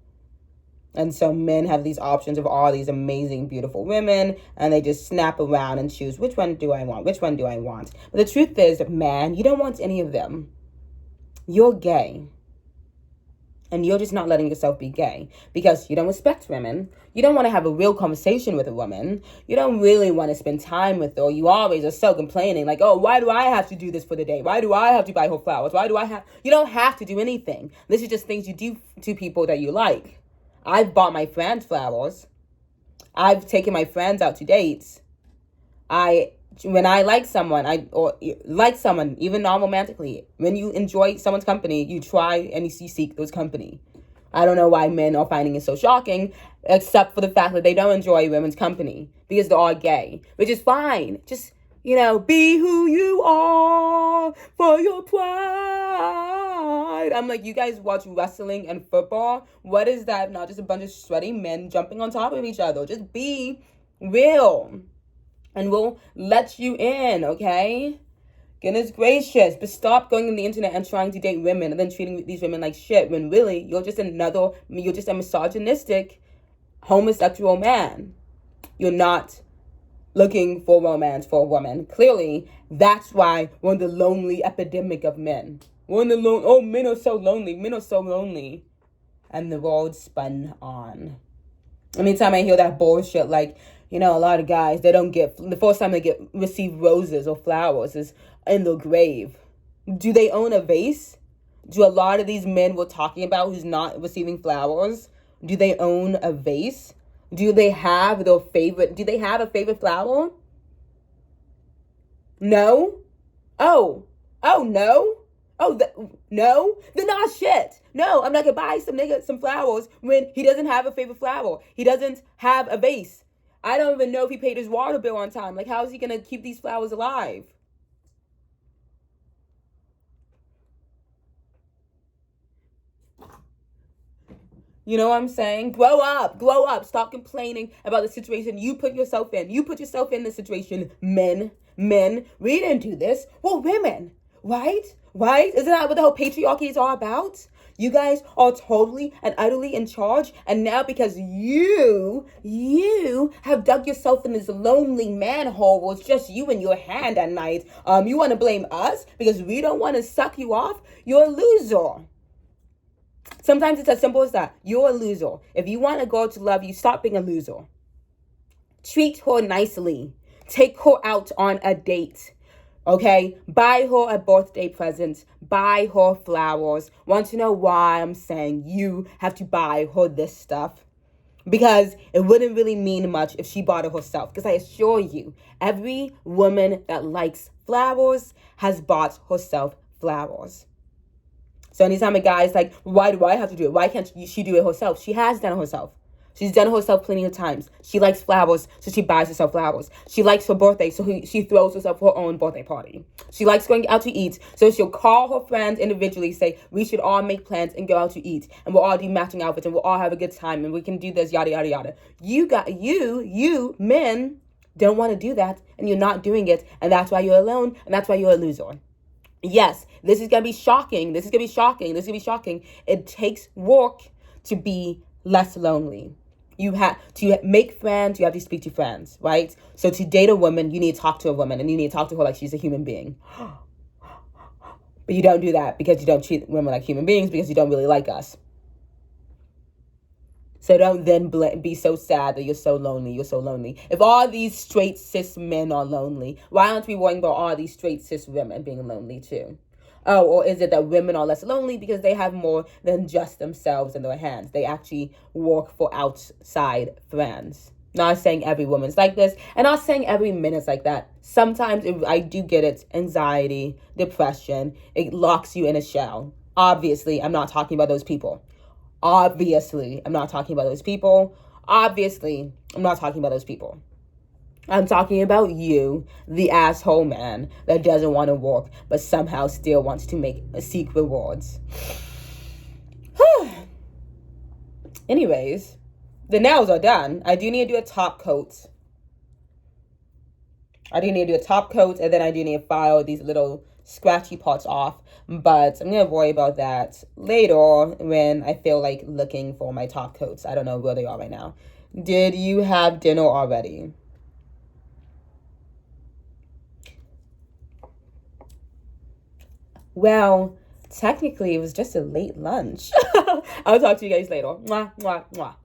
And so men have these options of all these amazing, beautiful women. And they just snap around and choose, which one do I want? Which one do I want? But the truth is, man, you don't want any of them. You're gay. And you're just not letting yourself be gay because you don't respect women. You don't want to have a real conversation with a woman. You don't really want to spend time with her. You always are so complaining like, oh, why do I have to do this for the day? Why do I have to buy her flowers? You don't have to do anything. This is just things you do to people that you like. I've bought my friends flowers. I've taken my friends out to dates. When I like someone, even non-romantically, when you enjoy someone's company, you try and you seek those company. I don't know why men are finding it so shocking, except for the fact that they don't enjoy women's company because they're all gay, which is fine. Just, be who you are for your pride. I'm like, you guys watch wrestling and football? What is that? Not just a bunch of sweaty men jumping on top of each other. Just be real. And we'll let you in, okay? Goodness gracious. But stop going on the internet and trying to date women and then treating these women like shit when really you're just a misogynistic homosexual man. You're not looking for romance for a woman. Clearly, that's why we're in the lonely epidemic of men. Men are so lonely. Men are so lonely. And the world spun on. Anytime I hear that bullshit like, You know, a lot of guys, they don't get, the first time they receive roses or flowers is in the grave. Do they own a vase? Do a lot of these men we're talking about who's not receiving flowers, do they own a vase? Do they have a favorite flower? No? Oh. Oh, no? Oh, no? Then not shit. No, I'm not gonna buy some nigga some flowers when he doesn't have a favorite flower. He doesn't have a vase. I don't even know if he paid his water bill on time. Like, how is he gonna keep these flowers alive? You know what I'm saying? Grow up, grow up. Stop complaining about the situation you put yourself in. You put yourself in the situation, men. Men, we didn't do this. Well, women, right? Right? Isn't that what the whole patriarchy is all about? You guys are totally and utterly in charge. And now because you have dug yourself in this lonely manhole where it's just you and your hand at night, you want to blame us because we don't want to suck you off? You're a loser. Sometimes it's as simple as that. You're a loser. If you want a girl to love you, stop being a loser. Treat her nicely. Take her out on a date. Okay? Buy her a birthday present. Buy her flowers. Want to know why I'm saying you have to buy her this stuff? Because it wouldn't really mean much if she bought it herself. Because I assure you, every woman that likes flowers has bought herself flowers. So anytime a guy is like, why do I have to do it? Why can't she do it herself? She has done it herself. She's done it herself plenty of times. She likes flowers, so she buys herself flowers. She likes her birthday, so she throws herself her own birthday party. She likes going out to eat, so she'll call her friends individually, say, we should all make plans and go out to eat. And we'll all do matching outfits, and we'll all have a good time, and we can do this, yada, yada, yada. You men, don't want to do that, and you're not doing it, and that's why you're alone, and that's why you're a loser. Yes, this is going to be shocking. It takes work to be less lonely. You have to make friends. You have to speak to friends, right? So to date a woman, you need to talk to a woman and you need to talk to her like she's a human being. But you don't do that because you don't treat women like human beings because you don't really like us. So don't then be so sad that you're so lonely. If all these straight cis men are lonely, why aren't we worrying about all these straight cis women being lonely too? Oh, or is it that women are less lonely because they have more than just themselves in their hands? They actually work for outside friends. Not saying every woman's like this, and not saying every man is like that. Sometimes I do get it. Anxiety, depression, it locks you in a shell. Obviously, I'm not talking about those people. Obviously, I'm not talking about those people. I'm talking about you, the asshole man that doesn't want to work, but somehow still wants to seek rewards. Anyways, the nails are done. I do need to do a top coat. And then I do need to file these little scratchy parts off. But I'm going to worry about that later when I feel like looking for my top coats. I don't know where they are right now. Did you have dinner already? Well, technically, it was just a late lunch. I'll talk to you guys later. Mwah, mwah, mwah.